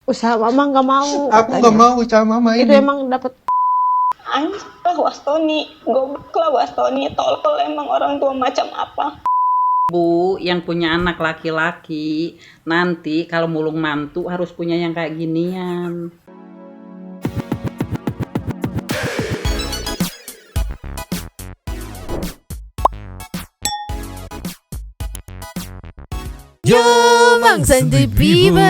Usaha mama nggak mau. Aku nggak mau usaha mama Itu ini. emang dapat. Lah Wastoni, goblok lah Wastoni, tolol emang orang tua macam apa? Bu, yang punya anak laki-laki, nanti kalau mulung mantu harus punya yang kayak ginian. Yo, Mang Santuy People,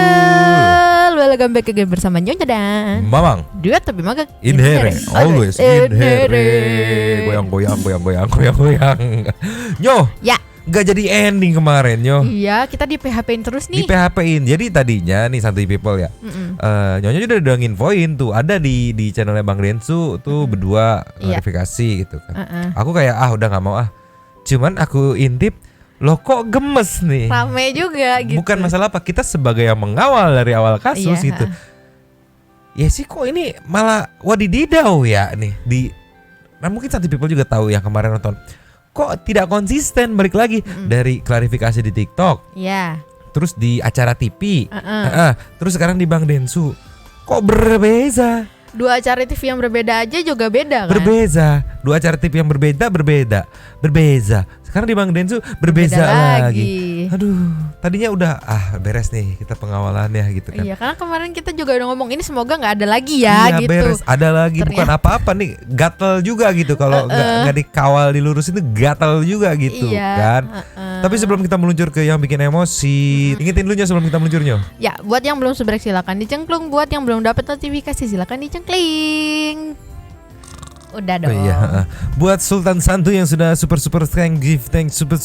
welcome back again bersama Nyonya dan Mamang duet tapi mah Inhere, always Inhere. Goyang. Nyo, Ya. Gak jadi ending kemarin Nyo. Iya, kita di PHP-in terus Di nih. PHP-in. Jadi tadinya nih Santuy People ya, Nyonya udah nginfoin tuh, ada di channelnya Bang Densu tuh berdua Iya. klarifikasi gitu kan. Aku kayak udah gak mau Cuman aku intip, loh kok gemes nih. Rame juga gitu. Bukan masalah apa, kita sebagai yang mengawal dari awal kasus Iya. gitu. Ya sih kok ini malah wadididau ya nih nah mungkin Santuy People juga tahu yang kemarin nonton. Kok tidak konsisten balik lagi dari klarifikasi di TikTok, Iya. terus di acara TV, terus sekarang di Bang Densu. Kok berbeda? Dua acara TV yang berbeda aja juga beda kan? Berbeda. Dua acara TV yang berbeda. Sekarang di Bang Densu berbeda lagi. Aduh, tadinya udah beres nih kita pengawalannya gitu kan. Iya, karena kemarin kita juga udah ngomong ini semoga nggak ada lagi ya Iya, gitu. beres. Ada lagi, bukan Ternyata- apa-apa nih, gatel juga gitu kalau nggak dikawal dilurusin itu gatel juga gitu Iya, kan. Tapi sebelum kita meluncur ke yang bikin emosi, ingetin dulu sebelum kita meluncurnya. Ya, buat yang belum subrek silakan dicengklung, buat yang belum dapat notifikasi silakan dicengkling. Udah dong. Iya. Buat Sultan Santu yang sudah super thanks super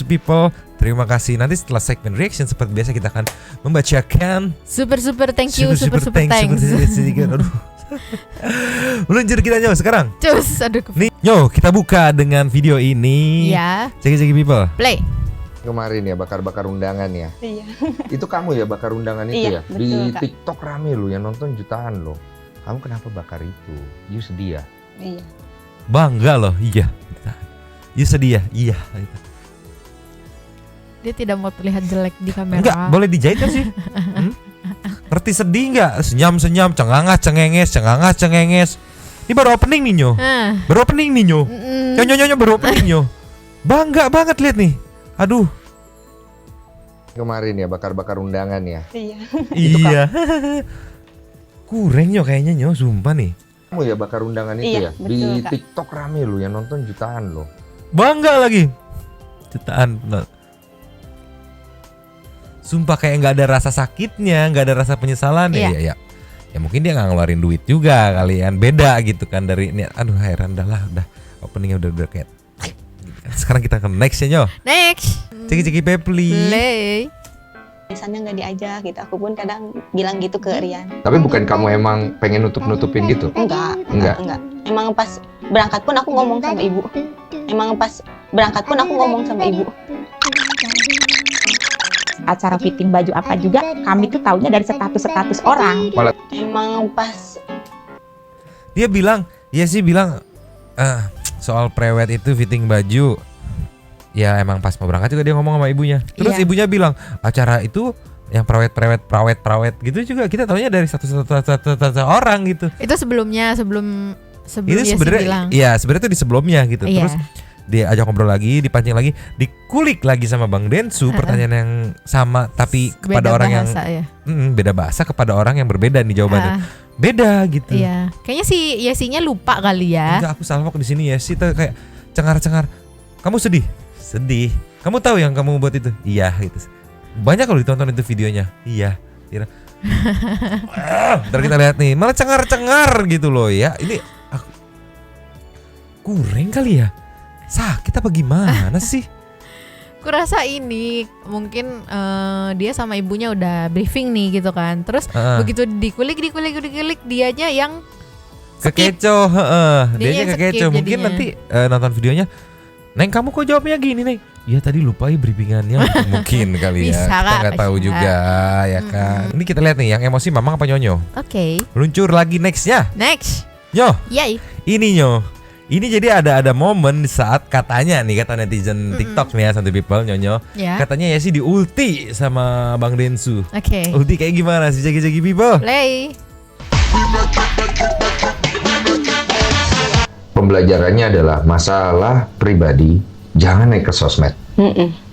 people. Terima kasih. Nanti setelah segmen reaction seperti biasa kita akan membacakan Super thank you, super thanks. Aduh. Meluncur kita Nyo sekarang. Cus, aduh. Nih Nyo, kita buka dengan video ini. Ya, Cek people. play. Kemarin ya bakar-bakar undangan ya. Iya. Itu kamu ya bakar undangan itu Iya, ya. Di betul, Kak. TikTok rame lu yang nonton jutaan loh. Kamu kenapa bakar itu? You sedih ya? Iya. Bangga loh, iya. Ya sedih ya, iya. Dia tidak mau terlihat jelek di kamera. Enggak, boleh dijahit kan sih? Ngerti sedih enggak? Senyam, cengenges. Ini baru opening nih Nyo. Baru opening nih Nyo. Nyo baru opening Nyo. Bangga banget lihat nih. Aduh. Kemarin ya bakar-bakar undangan ya. Iya. Iya. Kurang Nyo kayaknya Nyo, sumpah nih. Kamu ya bakar undangan itu Iya, ya. Di betul, Kak. TikTok rame lu yang nonton jutaan loh. Bangga lagi. Jutaan. Sumpah kayak nggak ada rasa sakitnya, nggak ada rasa penyesalan. Iya. Ya mungkin dia nggak ngeluarin duit juga kalian, beda gitu kan dari ini. Aduh heran udah openingnya udah kayak gitu kan. Sekarang kita ke next ya Nyo. Next. Ceki Pepli. Play. Biasanya nggak diajak gitu. Aku pun kadang bilang gitu ke Rian. Tapi bukan kamu emang pengen nutup-nutupin gitu? Enggak. Enggak. Emang pas berangkat pun aku ngomong sama ibu. Acara fitting baju apa juga kami tuh taunya dari status orang. Emang pas Dia bilang, soal prewed itu fitting baju. Ya emang pas mau berangkat juga dia ngomong sama ibunya. Terus Iya. ibunya bilang, acara itu yang prawet gitu juga kita taunya dari satu orang gitu. Itu sebelum Itu dia sih bilang. sebenarnya itu di sebelumnya gitu. Iya. Terus dia ajak ngobrol lagi, dipancing lagi, dikulik lagi sama Bang Densu pertanyaan yang sama tapi kepada Beda orang bahasa, yang ya. beda bahasa kepada orang yang berbeda nih jawabannya. Beda gitu. Iya. Kayaknya si Yesinya lupa kali ya. Enggak, aku salvok di sini ya sih kayak cengar-cengar. Kamu sedih? Sedih. Kamu tahu yang kamu buat itu? Iya gitu. Banyak kalau ditonton itu videonya. Iya. Ntar kita lihat nih, malah cengar-cengar gitu loh ya. Ini kurang kali ya. Sakit apa gimana sih? Kurasa ini mungkin dia sama ibunya udah briefing nih gitu kan. Terus begitu dikulik dianya yang Kekecoh, Dianya dianya kekecoh. skip Mungkin jadinya. nanti nonton videonya, Neng kamu kok jawabnya gini Neng? Ya tadi lupa ya briefingannya. Mungkin kali ya. Bisa, Kita Kak, nggak tahu bisa. juga ya kan. Ini kita lihat nih yang emosi Mamang apa Nyonyo. Oke. Luncur lagi nextnya. Next. Nyo, Yay. ini Nyo. Ini jadi ada momen saat katanya nih, kata netizen TikTok nih ya, Santuy People, Nyonyo. Ya. Katanya Yesi diulti sama Bang Densu. Oke. Ulti kayak gimana sih Jagi People? Play. Pembelajarannya adalah masalah pribadi, jangan naik ke sosmed.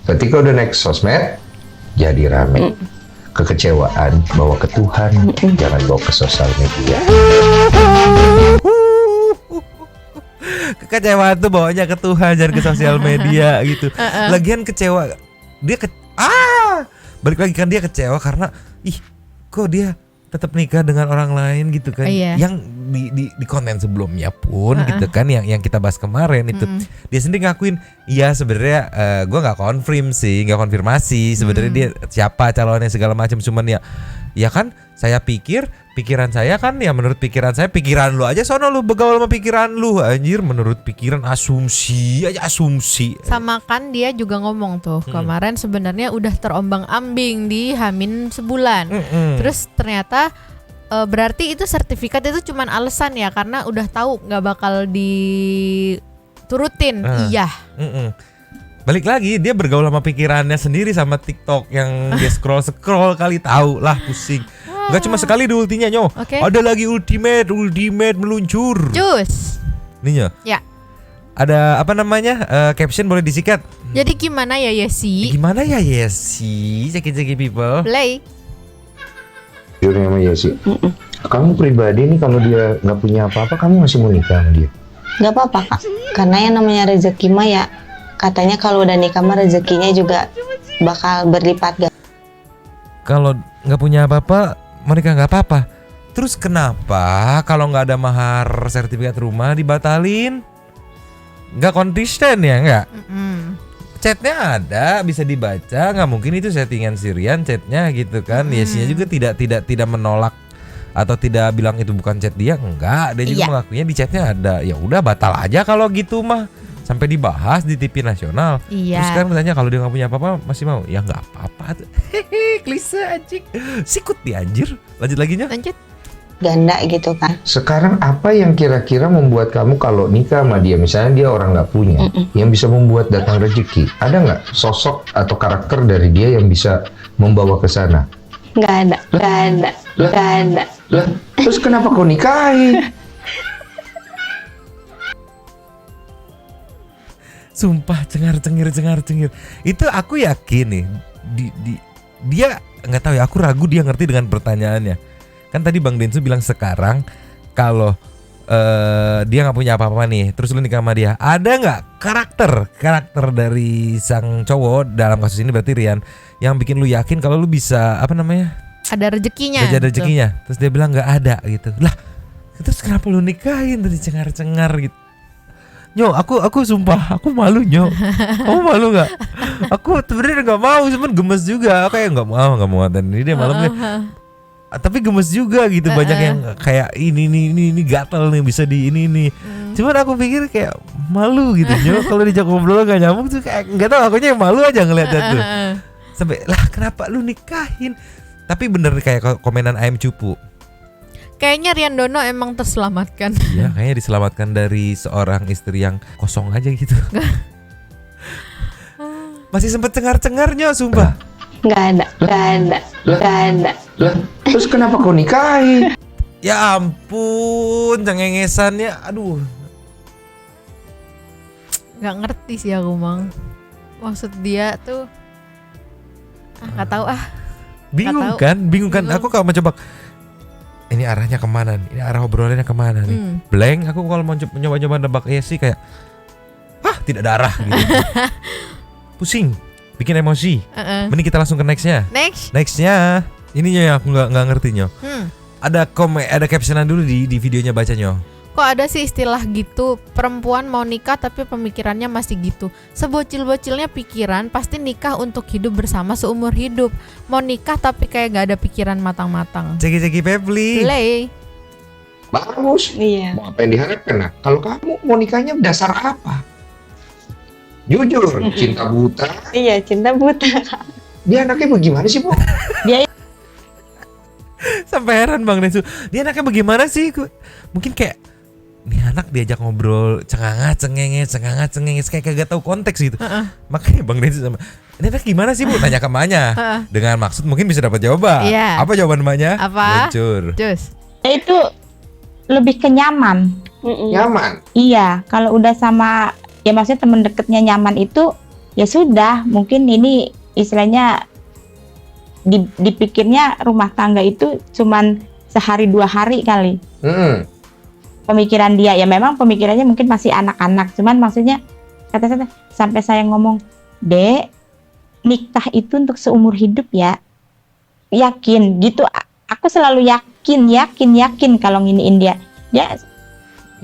Ketika udah naik ke sosmed, jadi rame. Kekecewaan bawa ke Tuhan, jangan bawa ke sosial media. Kekecewaan tuh bawanya ke Tuhan, jangan ke sosial media gitu. Lagian kecewa dia balik lagi kan, dia kecewa karena kok dia tetap nikah dengan orang lain gitu kan. Yang di konten sebelumnya pun gitu kan, yang kita bahas kemarin itu dia sendiri ngakuin sebenarnya gue nggak konfirmasi sebenarnya dia siapa calonnya segala macam, cuman ya kan saya pikiran saya kan ya menurut pikiran saya, pikiran lu aja sono lu begaul sama pikiran lu anjir, menurut pikiran asumsi. Sama kan dia juga ngomong tuh kemarin sebenarnya udah terombang-ambing di Hamin sebulan. Terus ternyata berarti itu sertifikat itu cuman alasan ya, karena udah tahu nggak bakal diturutin. Iya. Balik lagi dia bergaul sama pikirannya sendiri, sama TikTok yang dia scroll kali, tahu lah pusing. Gak cuma sekali di ultinya Nyo. Ada lagi ultimate meluncur. Cus. Nih Nyo. Ya. Ada apa namanya? Caption boleh disikat. Jadi gimana ya Yesi? Jagi People. Play. Jujur sama Yesi, kamu pribadi nih kalau dia nggak punya apa-apa, kamu masih mau nikah sama dia? Nggak apa-apa Kak, karena yang namanya rezeki mah ya katanya kalau udah nikah mah rezekinya juga bakal berlipat. Kalau nggak punya apa-apa, mereka nggak apa-apa. Terus kenapa kalau nggak ada mahar sertifikat rumah dibatalin? Nggak konsisten ya nggak? Chatnya ada, bisa dibaca, nggak mungkin itu settingan Sirian chatnya gitu kan. Yesinya juga tidak menolak atau tidak bilang itu bukan chat dia, enggak. Dia juga mengakuinya di chatnya ada. Ya udah batal aja kalau gitu mah. Sampai dibahas di TV nasional. Terus sekarang bertanya kalau dia nggak punya apa-apa masih mau? Ya nggak apa-apa. Klise anjing. Sikut dia anjir. Lanjut lagi Nya. Lanjut. Ganda gitu kan. Sekarang apa yang kira-kira membuat kamu kalau nikah sama dia, misalnya dia orang nggak punya, yang bisa membuat datang rezeki? Ada nggak sosok atau karakter dari dia yang bisa membawa ke sana? Nggak ada. Lah, terus kenapa kau nikahin? Sumpah cengar-cengir. Itu aku yakin nih dia nggak tahu ya, aku ragu dia ngerti dengan pertanyaannya. Kan tadi Bang Densu bilang sekarang kalau dia nggak punya apa-apa nih, terus lu nikah sama dia, ada nggak karakter dari sang cowok dalam kasus ini berarti Rian yang bikin lu yakin kalau lu bisa ada rezekinya. Terus dia bilang nggak ada gitu. Lah, terus kenapa lu nikahin? Tadi cengar gitu. Nyo, aku sumpah, aku malu Nyo. Kamu malu nggak? Aku sebenarnya nggak mau, cuman gemes juga. Kayak nggak mau dan ini dia malamnya. Tapi gemes juga gitu, banyak yang kayak ini gatel nih bisa di ini. Cuman aku pikir kayak malu gitu Nyo. Kalau dijak ngobrol nggak nyambung tuh kayak nggak tahu, akunya yang malu aja ngeliatnya tuh. Sampai lah kenapa lu nikahin? Tapi bener kayak komenan ayam cupu. Kayaknya Rian Dono emang terselamatkan. Iya, kayaknya diselamatkan dari seorang istri yang kosong aja gitu. Masih sempet cengar-cengarnya, sumpah. Nggak ada. Lah, terus kenapa kau nikahin? Ya ampun, cengengesannya, aduh. Nggak ngerti sih aku Mang. Maksud dia tuh, nggak tahu ah. Bingung kan? Aku kalau mencoba. Ini arahnya kemana nih? Ini arah obrolannya kemana nih? Blank. Aku kalau mau nyoba nebak sih kayak tidak ada arah gitu. Pusing, bikin emosi. Mending kita langsung ke nextnya. Nextnya, ininya yang aku nggak ngerti Nyo. Ada captionan dulu di videonya baca Nyo. Kok ada sih istilah gitu, perempuan mau nikah tapi pemikirannya masih gitu. Sebocil-bocilnya pikiran pasti nikah untuk hidup bersama seumur hidup. Mau nikah tapi kayak gak ada pikiran matang-matang. Ceki Pebli. Play. Bagus. Iya. Mau apa yang diharapkan? Nah, kalau kamu mau nikahnya dasar apa? Jujur, cinta buta. Iya, cinta buta. Dia anaknya bagaimana sih, Bu? Sampai heran Bang Densu. Dia anaknya bagaimana sih? Mungkin kayak nih anak diajak ngobrol cengenges kayak kagak tahu konteks gitu. Makanya Bang Densu sama ini anak gimana sih Bu? Tanya ke emaknya dengan maksud mungkin bisa dapat jawaban. Iya. Apa jawaban emaknya? Apa? Luncur. Cus. Itu lebih ke nyaman. Nyaman. Iya, kalau udah sama ya maksudnya teman deketnya nyaman itu ya sudah, mungkin ini istilahnya dipikirnya rumah tangga itu cuman sehari 2 hari kali. Pemikiran dia ya memang pemikirannya mungkin masih anak-anak, cuman maksudnya kata saya sampai saya ngomong, "Dek, nikah itu untuk seumur hidup ya." Yakin gitu. Aku selalu yakin kalau nginiin dia.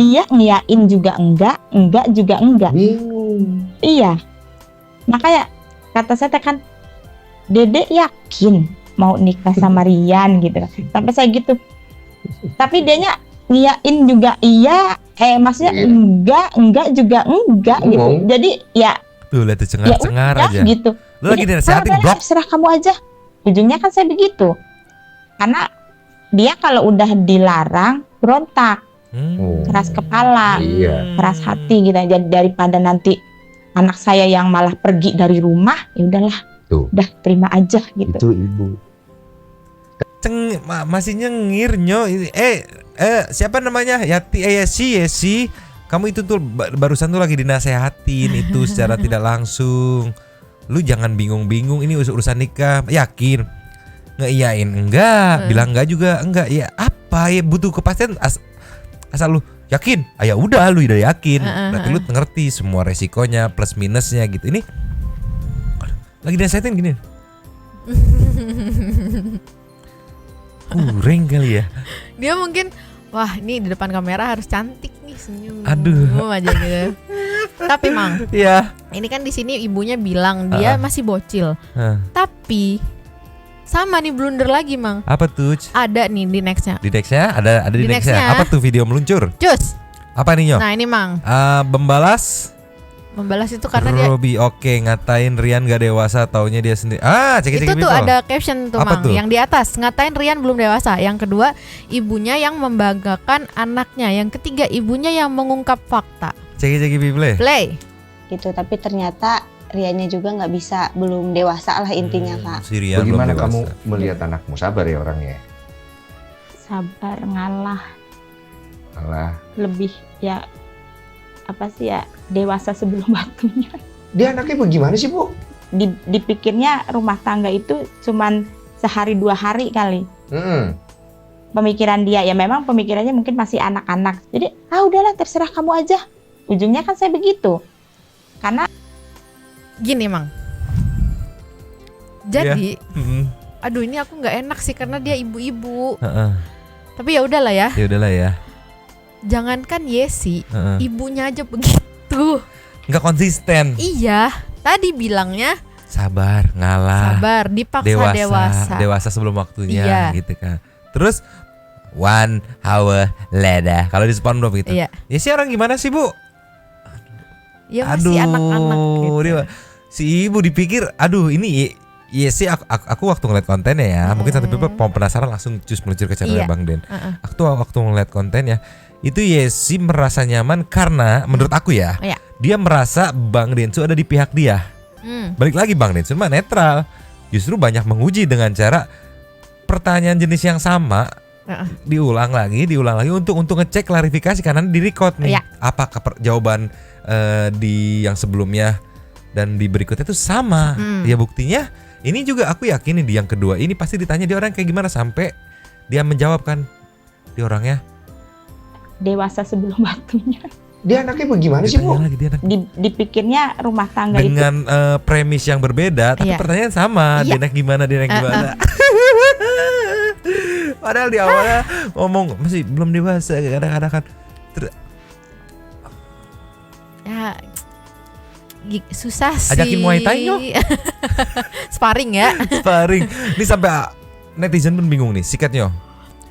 Dia ngiyain juga enggak juga enggak. Bingung. Iya. Makanya kata saya kan, Dede yakin mau nikah sama Rian gitu kan. Sampai saya gitu. Tapi dianya ngiyain juga iya, maksudnya Iya. enggak juga enggak gitu. Ngomong. Jadi ya Tuh lihat tuh cengar-cengar udah aja. gitu. Lu lagi Jadi, dinasehatin udahlah, blok. terserah kamu aja. Ujungnya kan saya begitu. Karena dia kalau udah dilarang berontak, keras kepala, Iya. keras hati gitu. Jadi daripada nanti anak saya yang malah pergi dari rumah, ya udahlah, Tuh. udah terima aja gitu. Itu ibu. Masih nyengir nyo. Siapa namanya? Yesi. Kamu itu tuh barusan tuh lagi dinasehatin itu secara tidak langsung. Lu jangan bingung-bingung, ini urusan nikah. Yakin? Ngeiyain enggak, bilang enggak juga enggak. Ya apa ya, butuh kepastian asal lu yakin. Ya udah lu udah yakin. Berarti lu ngerti semua resikonya plus minusnya gitu. Ini lagi dinasehatin gini. Kurang kali ya. Dia mungkin wah ini di depan kamera harus cantik nih senyum. Aduh. Aja gitu. Tapi Mang, Iya. ini kan di sini ibunya bilang dia masih bocil. Tapi sama nih blunder lagi Mang. Apa tuh? Ada nih di nextnya. Di nextnya ada di Di nextnya. nextnya. Apa tuh video meluncur? Cus. Apa nih Nyo? Nah ini Mang, Membalas itu karena dia Robi ngatain Rian gak dewasa, taunya dia sendiri. Cek itu tuh ada caption tuh Apa Mang. tuh? Yang di atas ngatain Rian belum dewasa. Yang kedua ibunya yang membanggakan anaknya. Yang ketiga ibunya yang mengungkap fakta. Cek play. Play. Gitu. Tapi ternyata Riannya juga nggak bisa, belum dewasa lah intinya Kak. Si Rian Bagaimana belum kamu dewasa. melihat anakmu? Sabar ya orangnya. Sabar, ngalah, Alah. lebih ya apa sih ya, dewasa sebelum waktunya. Dia anaknya bagaimana sih Bu? Dipikirnya rumah tangga itu cuman sehari 2 hari kali. Pemikiran dia ya memang pemikirannya mungkin masih anak-anak. Jadi udahlah terserah kamu aja. Ujungnya kan saya begitu. Karena Gini Mang. Jadi Mm-mm. aduh ini aku nggak enak sih karena dia ibu-ibu. Heeh. Tapi ya udahlah ya. Ya udahlah ya. Jangankan Yesi, Heeh. ibunya aja begitu. Nggak konsisten. Iya, tadi bilangnya Sabar, ngalah. sabar, dipaksa dewasa. Dewasa sebelum waktunya Iya. gitu kan. Terus 1 hour later. Kalau di SpongeBob gitu. Iya. Ya si orang gimana sih Bu? Ya masih anak-anak gitu. Dia, si ibu dipikir, ini iya sih aku waktu ngeliat kontennya ya, mungkin satu people penasaran langsung cus meluncur ke channel Iya. Bang Den. Aku waktu ngeliat kontennya itu Yesi merasa nyaman karena menurut aku ya, Iya. dia merasa Bang Densu ada di pihak dia. Balik lagi Bang Densu mah netral, justru banyak menguji dengan cara pertanyaan jenis yang sama. Diulang lagi untuk ngecek klarifikasi karena di record nih. Iya. Apakah jawaban di yang sebelumnya dan di berikutnya itu sama. Ya buktinya ini juga aku yakin nih di yang kedua ini pasti ditanya dia orang kayak gimana sampai dia menjawab kan. Dia orangnya dewasa sebelum waktunya. Dia anaknya bagaimana sih Bu? ditanya lagi dia anak Dipikirnya rumah tangga itu dengan premis yang berbeda tapi Iya. pertanyaan sama. Iya. Dia anak gimana. Padahal di awalnya ngomong masih belum dewasa kadang-kadang kan. Ya susah sih. Ajakin Muay Thai yuk. Sparring ya. Sparring. Ini sampai netizen pun bingung nih sikatnya.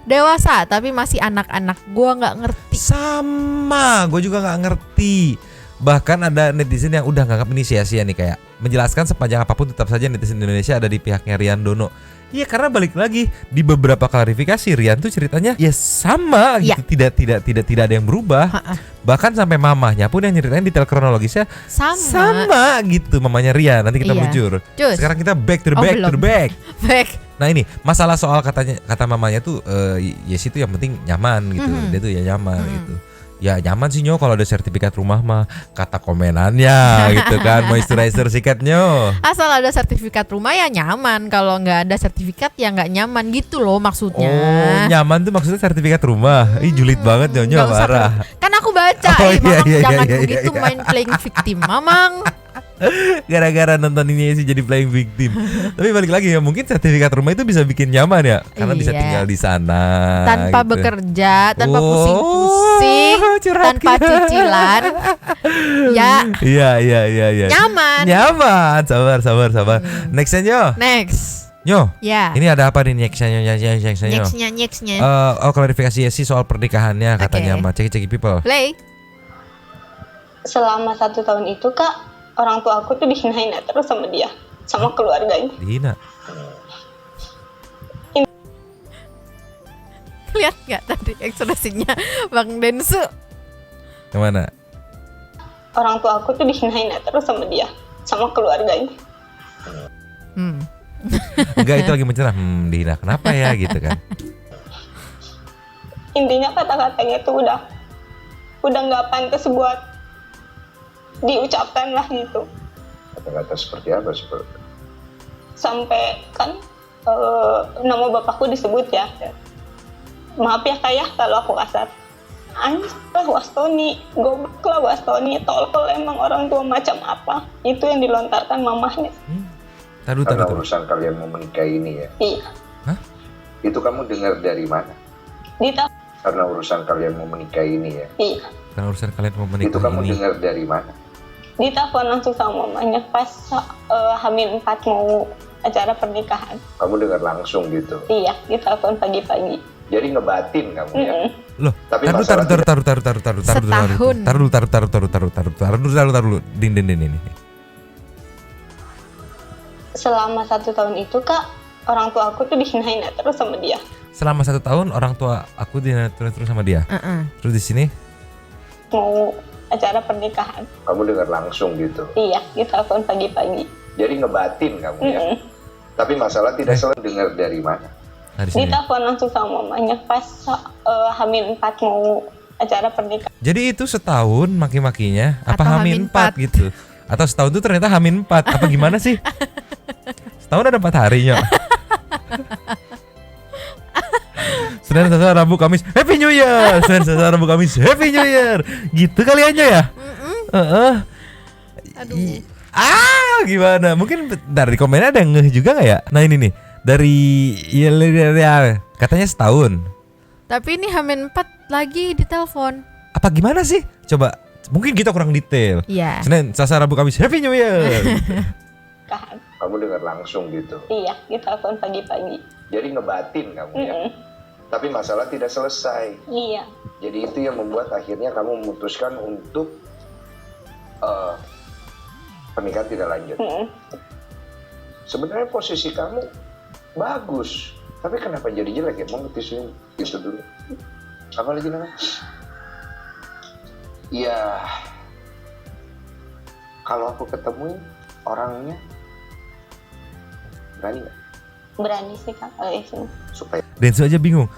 Dewasa tapi masih anak-anak. Gua nggak ngerti. Sama, gue juga nggak ngerti. Bahkan ada netizen yang udah nganggap ini sia-sia nih kayak menjelaskan sepanjang apapun tetap saja netizen Indonesia ada di pihaknya Rian Dono. Iya, karena balik lagi di beberapa klarifikasi Rian tuh ceritanya ya sama gitu, tidak ada yang berubah. Bahkan sampai mamahnya pun yang nyeritain detail kronologisnya sama gitu, mamanya Rian. Nanti kita meluncur. Sekarang kita back to the back. Nah ini masalah soal kata mamanya tuh yes itu yang penting nyaman gitu. Dia tuh ya nyaman gitu. Ya nyaman sih Nyo kalau ada sertifikat rumah mah, kata komenannya gitu kan, moisturizer sikat Nyo. Asal ada sertifikat rumah ya nyaman, kalau nggak ada sertifikat ya nggak nyaman gitu loh maksudnya. Oh nyaman tuh maksudnya sertifikat rumah. Ih julid banget Nyo parah. Kan aku baca, Mamang jangan begitu main playing victim Mamang. Gara-gara nonton ini sih jadi playing victim. Tapi balik lagi ya, mungkin sertifikat rumah itu bisa bikin nyaman ya, karena bisa tinggal di sana tanpa gitu. bekerja, tanpa pusing-pusing, tanpa cicilan. Ya. Nyaman. Sabar. Nextnya Nyo. Nyo. Ya. Ini ada apa nih nextnya? Nextnya. Klarifikasi sih soal pernikahannya katanya sama Ceki People. Play. Selama 1 tahun itu Kak, orang tua aku tuh dihina terus sama dia, sama keluarganya. Dihina. Lihat nggak tadi ekspresinya Bang Densu? Yang mana? Orang tua aku tuh dihina terus sama dia, sama keluarganya. Enggak, itu lagi mencerah. Dihina kenapa ya gitu kan? Intinya kata-katanya tuh udah nggak pantas buat diucapkan lah gitu. Kata-kata seperti apa? Sampai kan nama bapakku disebut ya. Maaf ya Kak ya kalau aku kasar. Anjir lah Wastoni, goblok lah Wastoni, tolol emang orang tua macam apa. Itu yang dilontarkan mamahnya. Karena urusan kalian mau menikah ini ya? Iya. Hah? Itu kamu dengar dari mana? Karena urusan kalian mau menikah ini ya? Iya. Karena urusan kalian mau menikah ini. Itu kamu dengar dari mana? Ditelepon langsung sama mamanya pas H-4 mau acara pernikahan. Kamu dengar langsung gitu? Iya, ditelepon pagi-pagi. Jadi ngebatin kamu ya? Loh, tapi taruh dulu. Din. Selama 1 tahun itu Kak, orang tua aku tuh dihina terus sama dia. Selama 1 tahun orang tua aku dihina terus sama dia. Terus di sini Mau acara pernikahan. Kamu dengar langsung gitu? Iya, ditelepon pagi-pagi. Jadi ngebatin kamu ya? Tapi masalah tidak selalu dengar dari mana? Nah, di sini. Ditelepon langsung sama mamanya pas H-4 mau acara pernikahan. Jadi itu setahun maki-makinya apa Atau H-4 gitu? Atau setahun itu ternyata H-4 apa gimana sih? Setahun ada 4 harinya. Senin, Selasa, Rabu, Kamis, Happy New Year. Senin, Selasa, Rabu, Kamis, Happy New Year. Gitu kali aja ya. Aduh. Gimana? Mungkin dari komennya ada yang ngeh juga nggak ya? Nah ini nih dari ya, katanya setahun. Tapi ini H-4 lagi di telepon. Apa gimana sih? Coba. Mungkin kita kurang detail. Iya. Senin, Selasa, Rabu, Kamis, Happy New Year. Kamu dengar langsung gitu? Iya, ditelepon pagi-pagi. Jadi ngebatin kamu ya? Tapi masalah tidak selesai. Iya. Jadi itu yang membuat akhirnya kamu memutuskan untuk pernikahan tidak lanjut. Sebenarnya posisi kamu bagus, tapi kenapa jadi jelek ya? Mau tisuin itu dulu. Apa lagi namanya? Ya, kalau aku ketemuin orangnya berani nggak? Berani sih Kak kalau itu. Supaya Densu aja bingung.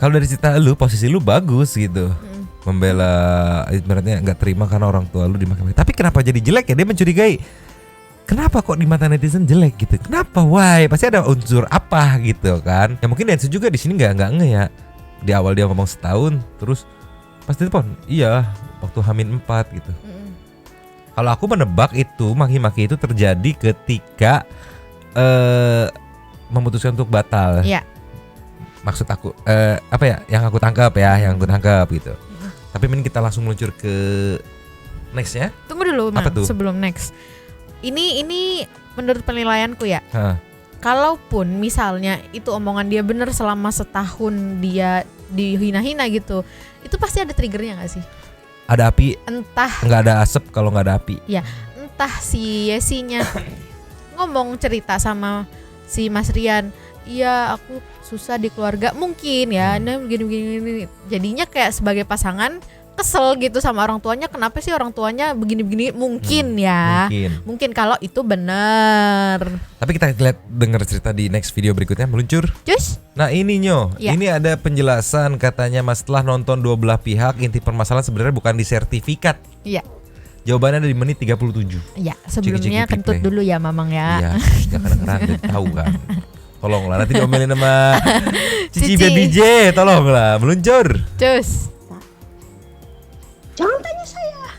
Kalau dari cerita lu, posisi lu bagus gitu. Membela, ibaratnya nggak terima karena orang tua lu dimaki-maki. Tapi kenapa jadi jelek ya? Dia mencurigai. Kenapa kok di mata netizen jelek gitu? Kenapa? Why? Pasti ada unsur apa gitu kan? Ya mungkin Densu juga di sini nggak nge ya. Di awal dia ngomong setahun, terus pasti telepon. Iya, waktu H-4 gitu. Kalau aku menebak itu maki-maki itu terjadi ketika memutuskan untuk batal. Iya. Maksud aku apa ya? Yang aku tangkap gitu. Tapi mending kita langsung meluncur ke next ya. Tunggu dulu, Apa Mang, tuh? sebelum next. Ini menurut penilaianku ya. Kalaupun misalnya itu omongan dia bener selama setahun dia dihina-hina gitu, itu pasti ada triggernya nggak sih? Ada api. Entah. Nggak ada asap kalau nggak ada api. Ya, entah si Yesinya ngomong cerita sama si Mas Rian, iya aku susah di keluarga mungkin ya, nah begini. Jadinya kayak sebagai pasangan kesel gitu sama orang tuanya, kenapa sih orang tuanya begini-begini, mungkin ya. Mungkin kalau itu benar. Tapi kita lihat dengar cerita di next video berikutnya meluncur. Cus. Nah ini Nyo, Ya. ini ada penjelasan katanya mas setelah nonton dua belah pihak inti permasalahan sebenarnya bukan di sertifikat. Iya. Jawabannya ada di menit 37. Ya, sebelumnya Ciki-ciki kentut play. dulu ya Mamang ya. Iya, jangan kedengeran udah tahu kan. Tolonglah nanti diomelin sama Cici Cici. Baby J, tolonglah meluncur. Cus. Jangan tanya saya.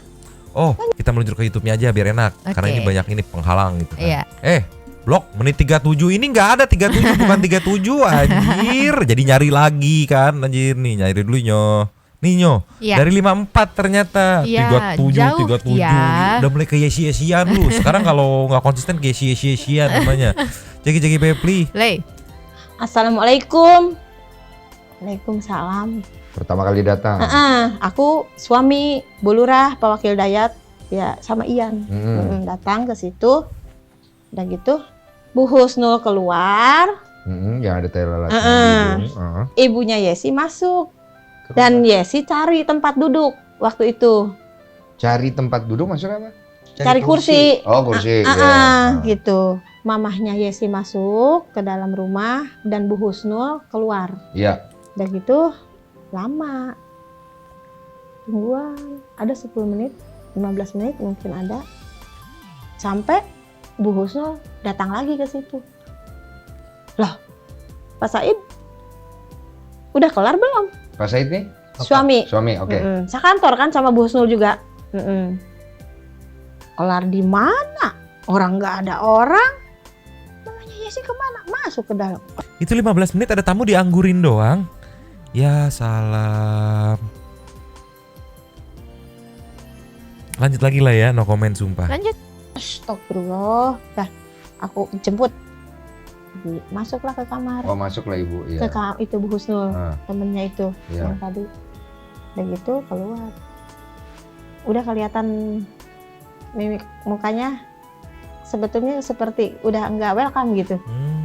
Oh, kita meluncur ke YouTube-nya aja biar enak. Karena Oke. ini banyak ini penghalang gitu kan. Iya. Blok menit 37 ini nggak ada 37 bukan 37 anjir. Jadi nyari lagi kan anjir nih, nyari dulu Nyo. Nih Nyo, Iya. dari 54 ternyata Iya, 37 jauh, 37. ya. Udah mulai ke yesi-yesian lu. Sekarang kalau nggak konsisten ke yesi-yesian namanya. Jagi-jagi Pepli. Lay. Assalamualaikum. Waalaikumsalam. Pertama kali datang. Aku suami Bu Lurah, Pak Wakil Dayat, ya sama Ian. Datang ke situ. Udah gitu, Bu Husnul keluar, Yang ada telalat. ibunya Yesi masuk. Dan Yesi cari tempat duduk waktu itu. Cari tempat duduk maksudnya apa? Cari kursi. Oh kursi. Gitu. Mamahnya Yesi masuk ke dalam rumah dan Bu Husnul keluar. Iya. Udah gitu lama. Tungguan. Ada 10 menit, 15 menit mungkin ada. Sampai Bu Husnul datang lagi ke situ. Loh, Pak Said udah kelar belum? Pak Said nih? Suami. Suami, oke. Sekantor kan sama Bu Husnul juga. Kelar di mana? Orang nggak ada orang. Namanya Yesi kemana? Masuk ke dalam. Itu 15 menit ada tamu dianggurin doang. Ya salam. Lanjut lagi lah ya, no comment sumpah. Lanjut. Astagfirullah. Dah, aku jemput. Masuklah ke kamar. Oh masuklah ibu. Iya. Itu Bu Husnul, temennya itu Iya. yang tadi. Dan gitu keluar. Udah kelihatan mimik mukanya sebetulnya seperti udah nggak welcome gitu.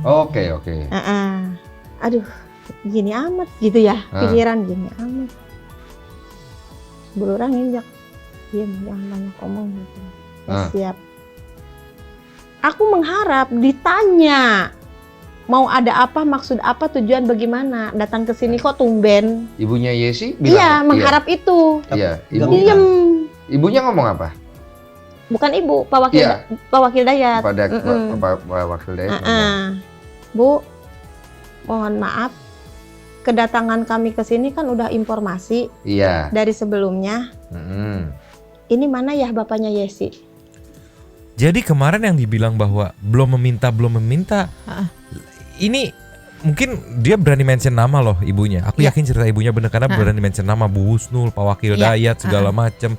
Oke. Aduh, gini amat gitu ya, pikiran gini amat. Berorang injak, diam, jangan banyak ngomong gitu. Siap. Aku mengharap ditanya mau ada apa, maksud apa, tujuan bagaimana, datang ke sini kok tumben. Ibunya Yesi bilang. Iya, mengharap itu. Iya. Diem. Ibunya ngomong apa? Bukan ibu, Pak Wakil, Iya. Pak Wakil Dayat. Pada Pak Wakil Dayat. Bu, mohon maaf, kedatangan kami ke sini kan udah informasi Iya. dari sebelumnya. Ini mana ya bapaknya Yesi? Jadi kemarin yang dibilang bahwa belum meminta, ini mungkin dia berani mention nama loh ibunya. Aku yakin cerita ibunya bener karena berani mention nama Bu Husnul, Pak Wakil Dayat segala macem,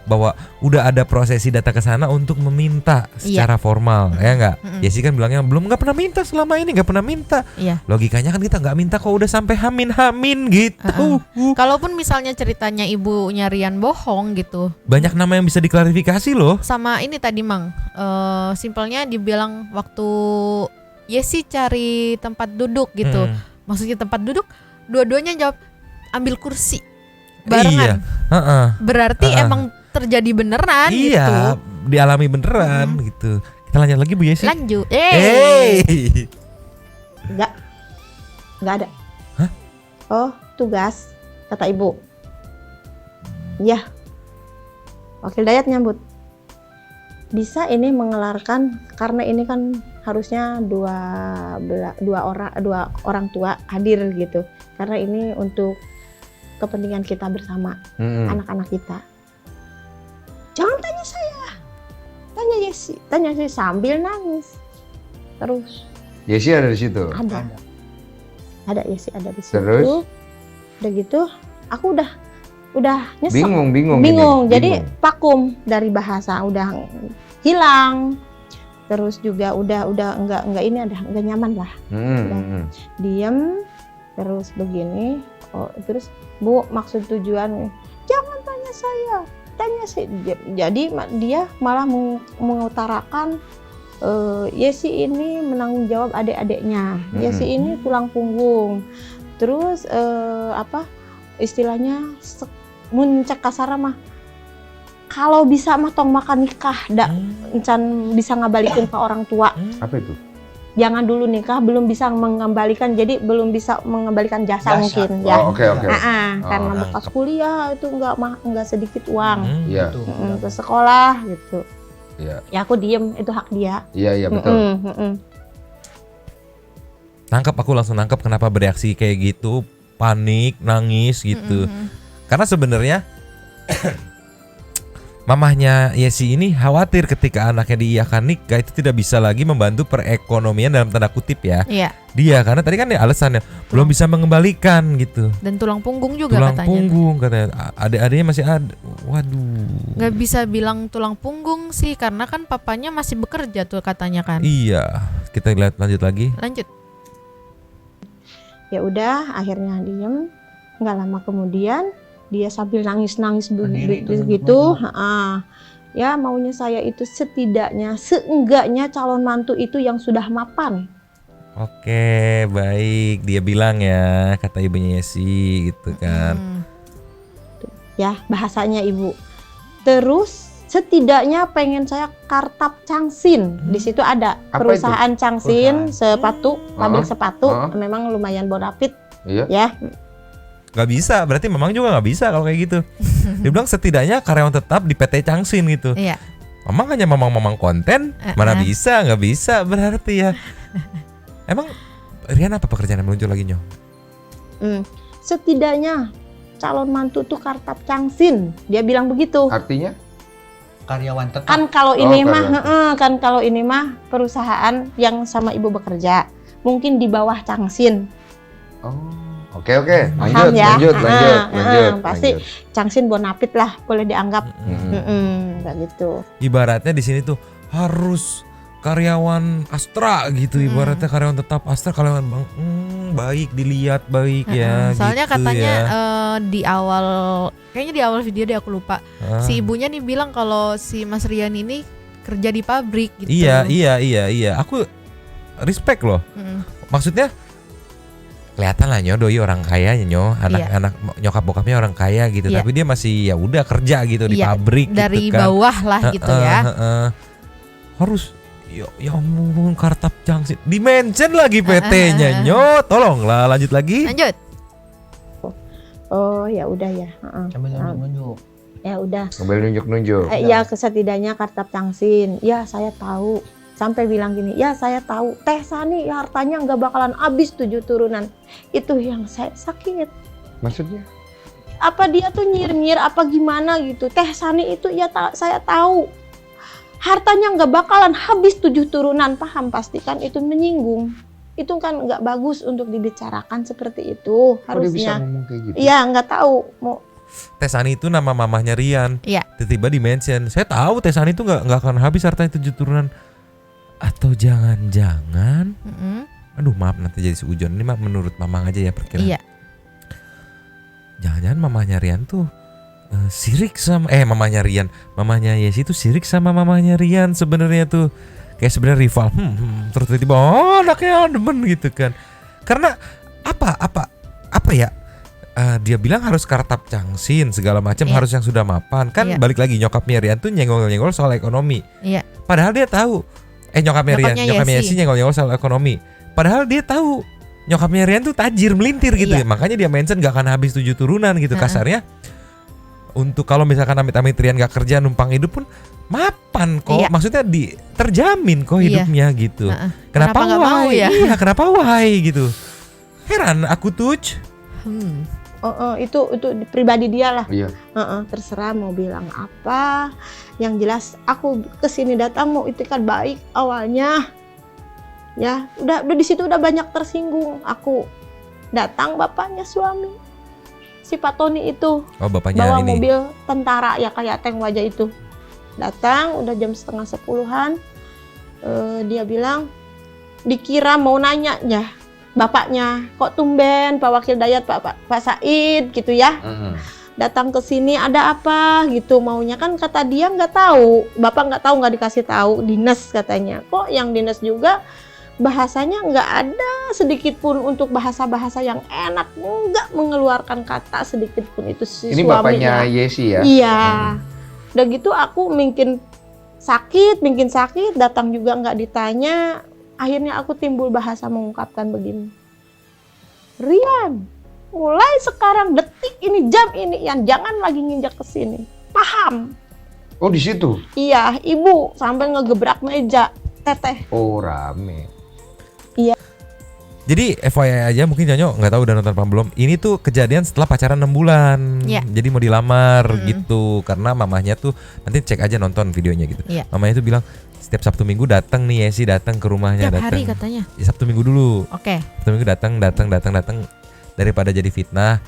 bahwa udah ada prosesi datang ke sana untuk meminta secara formal, ya nggak? Yesi kan bilangnya nggak pernah minta selama ini, nggak pernah minta. Logikanya kan kita nggak minta kok udah sampai hamin gitu. Kalaupun misalnya ceritanya ibunya Rian bohong gitu, banyak nama yang bisa diklarifikasi loh. sama ini tadi Mang, simpelnya dibilang waktu Yesi cari tempat duduk gitu. Maksudnya tempat duduk, dua-duanya jawab ambil kursi barengan. Berarti emang terjadi beneran gitu. Iya, dialami beneran gitu. Kita lanjut lagi Bu Yesi. Lanjut. Enggak ada. Hah? Oh, tugas, kata ibu. Ya, Wakil Dayat nyambut. Bisa ini mengelarkan karena ini kan harusnya dua orang tua hadir gitu. Karena ini untuk kepentingan kita bersama, anak-anak kita. Jangan tanya saya, tanya Yesi sambil nangis. Terus Yesi ada di situ. ada Yesi ada di situ. Terus? Udah gitu, aku udah nyesek. Bingung. Jadi vakum dari bahasa, udah hilang. Terus juga udah enggak ini, enggak nyaman lah. Diem terus begini. Oh, terus Bu, maksud tujuan jangan tanya saya, tanya sih. Jadi dia malah mengutarakan Yesi ini menanggung jawab adik-adiknya, Yesi ini tulang punggung. Terus istilahnya muncak kasar mah kalau bisa mah tong makan nikah encan bisa ngabalikin ke orang tua. Apa itu? Jangan dulu nikah, belum bisa mengembalikan, jadi belum bisa mengembalikan jasa. Mungkin ya. Oh, oke. Karena bekas kuliah itu nggak sedikit uang. Iya. Ke sekolah gitu. Iya. Ya aku diem, itu hak dia. Iya betul. Aku langsung nangkep kenapa bereaksi kayak gitu, panik, nangis gitu. Karena sebenarnya mamahnya Yesi ini khawatir ketika anaknya diiyakan nikah itu tidak bisa lagi membantu perekonomian dalam tanda kutip ya. Iya. Dia karena tadi kan ya alasannya belum bisa mengembalikan gitu. Dan tulang punggung juga tulang katanya. Punggung katanya. Adik-adiknya masih ada. Waduh. Nggak bisa bilang tulang punggung sih karena kan papanya masih bekerja tuh katanya kan. Iya. Kita lihat lanjut lagi. Lanjut. Ya udah, akhirnya diem. Nggak lama kemudian dia sambil nangis-nangis begitu. Ya maunya saya itu seenggaknya calon mantu itu yang sudah mapan. Oke, baik. Dia bilang ya, kata ibunya Yesi gitu kan. Ya bahasanya ibu. Terus setidaknya pengen saya kartap Changsin. Di situ ada Apa perusahaan itu? Changsin, sepatu, pabrik sepatu, memang lumayan bonafit. Iya. Ya. Gak bisa, berarti memang juga gak bisa kalau kayak gitu. Dia bilang setidaknya karyawan tetap di PT Changsin gitu. Iya. Memang hanya mamang konten, mana bisa, gak bisa berarti ya. Emang Rian apa pekerjaan yang muncul lagi Nyo? Setidaknya calon mantu tuh kartap Changsin. Dia bilang begitu. Artinya? Karyawan tetap. Kan kalau ini mah perusahaan yang sama ibu bekerja. Mungkin di bawah Changsin. Oh. Oke. Lanjut. Pasti Changsin bonafit lah, boleh dianggap. Begitu. Ibaratnya di sini tuh harus karyawan Astra gitu, ibaratnya karyawan tetap Astra, karyawan baik dilihat baik ya. Soalnya gitu katanya ya. kayaknya di awal video deh aku lupa. Si ibunya nih bilang kalau si Mas Rian ini kerja di pabrik gitu. Iya. Aku respect loh. Maksudnya kelihatan lah Nyo doi orang kaya Nyo, anak nyokap bokapnya orang kaya gitu, tapi dia masih ya udah kerja gitu di pabrik dari gitu kan. bawah lah gitu ya. Harus ya ampun kartap Changsin di-mention lagi PT-nya Nyo, tolonglah lanjut lagi. Lanjut. Oh ya udah ya. Sambil nunjuk-nunjuk. Ya udah. Sambil nunjuk-nunjuk. Ya setidaknya kartap Changsin. Ya saya tahu. Sampai bilang gini, ya saya tahu Teh Sani hartanya nggak bakalan habis 7 turunan. Itu yang saya sakit. Maksudnya? Apa dia tuh nyir-nyir apa gimana gitu. Teh Sani itu ya saya tahu hartanya nggak bakalan habis 7 turunan. Paham pasti kan itu menyinggung. Itu kan nggak bagus untuk dibicarakan seperti itu. Harusnya. Kok dia bisa ngomong kayak gitu? Iya nggak tahu. Teh Sani itu nama mamahnya Rian. Iya. Tiba-tiba di-mention. Saya tahu Teh Sani itu nggak akan habis hartanya 7 turunan. Atau jangan-jangan, aduh maaf nanti jadi seujon, ini mah menurut mamang aja ya perkiraan. Iya. Jangan-jangan mamanya Rian tuh sirik sama mamanya Yesi tuh sirik sama mamanya Rian sebenarnya tuh kayak sebenarnya rival. Terus tiba-tiba anaknya demen gitu kan. Karena apa ya? Dia bilang harus kartap Changsin segala macam, harus yang sudah mapan kan. Balik lagi nyokapnya Rian tuh nyenggol-nyenggol soal ekonomi. Iya. Padahal dia tahu nyokapnya Yesi nyenggol-nyenggol soal ekonomi. Padahal dia tahu nyokapnya Rian tuh tajir melintir gitu ya. Makanya dia mention gak akan habis 7 turunan gitu. Kasarnya untuk kalau misalkan amit-amit Rian gak kerja numpang hidup pun mapan kok. Maksudnya terjamin kok hidupnya gitu. Kenapa gak mau ya? Iya, kenapa why gitu. Heran aku tuh. Itu pribadi dia lah. Iya. Terserah mau bilang apa. Yang jelas aku kesini datang mau itikat baik awalnya. Ya, udah di situ udah banyak tersinggung. Aku datang bapaknya suami si Pak Tony itu. Oh, bapaknya bawa ini. mobil tentara ya kayak tank wajah itu. Datang udah jam 9:30. Dia bilang dikira mau nanya ya. Bapaknya, kok tumben Pak Wakil Dayat Pak Said gitu ya. datang ke sini ada apa gitu maunya, kan kata dia nggak tahu, bapak nggak tahu, nggak dikasih tahu dinas katanya. Kok yang dinas juga bahasanya nggak ada sedikit pun untuk bahasa-bahasa yang enak, nggak mengeluarkan kata sedikit pun itu si Ini suaminya. bapaknya Yesi ya? Iya. Udah gitu aku mungkin sakit, datang juga nggak ditanya. Akhirnya aku timbul bahasa mengungkapkan begini. Rian, mulai sekarang detik ini, jam ini, yang jangan lagi nginjak ke sini. Paham? Oh di situ? Iya, ibu sampai ngegebrak meja, teteh. Oh rame. Jadi FYI aja, mungkin Nyonyo nggak tahu udah nonton apa belum. Ini tuh kejadian setelah pacaran 6 bulan. Iya. Jadi mau dilamar gitu. Karena mamahnya tuh, nanti cek aja nonton videonya gitu. Iya. Mamanya tuh bilang setiap Sabtu Minggu datang nih Yesi, datang ke rumahnya. Tiap datang. hari katanya. Ya, Sabtu Minggu dulu. Oke. Sabtu Minggu datang daripada jadi fitnah.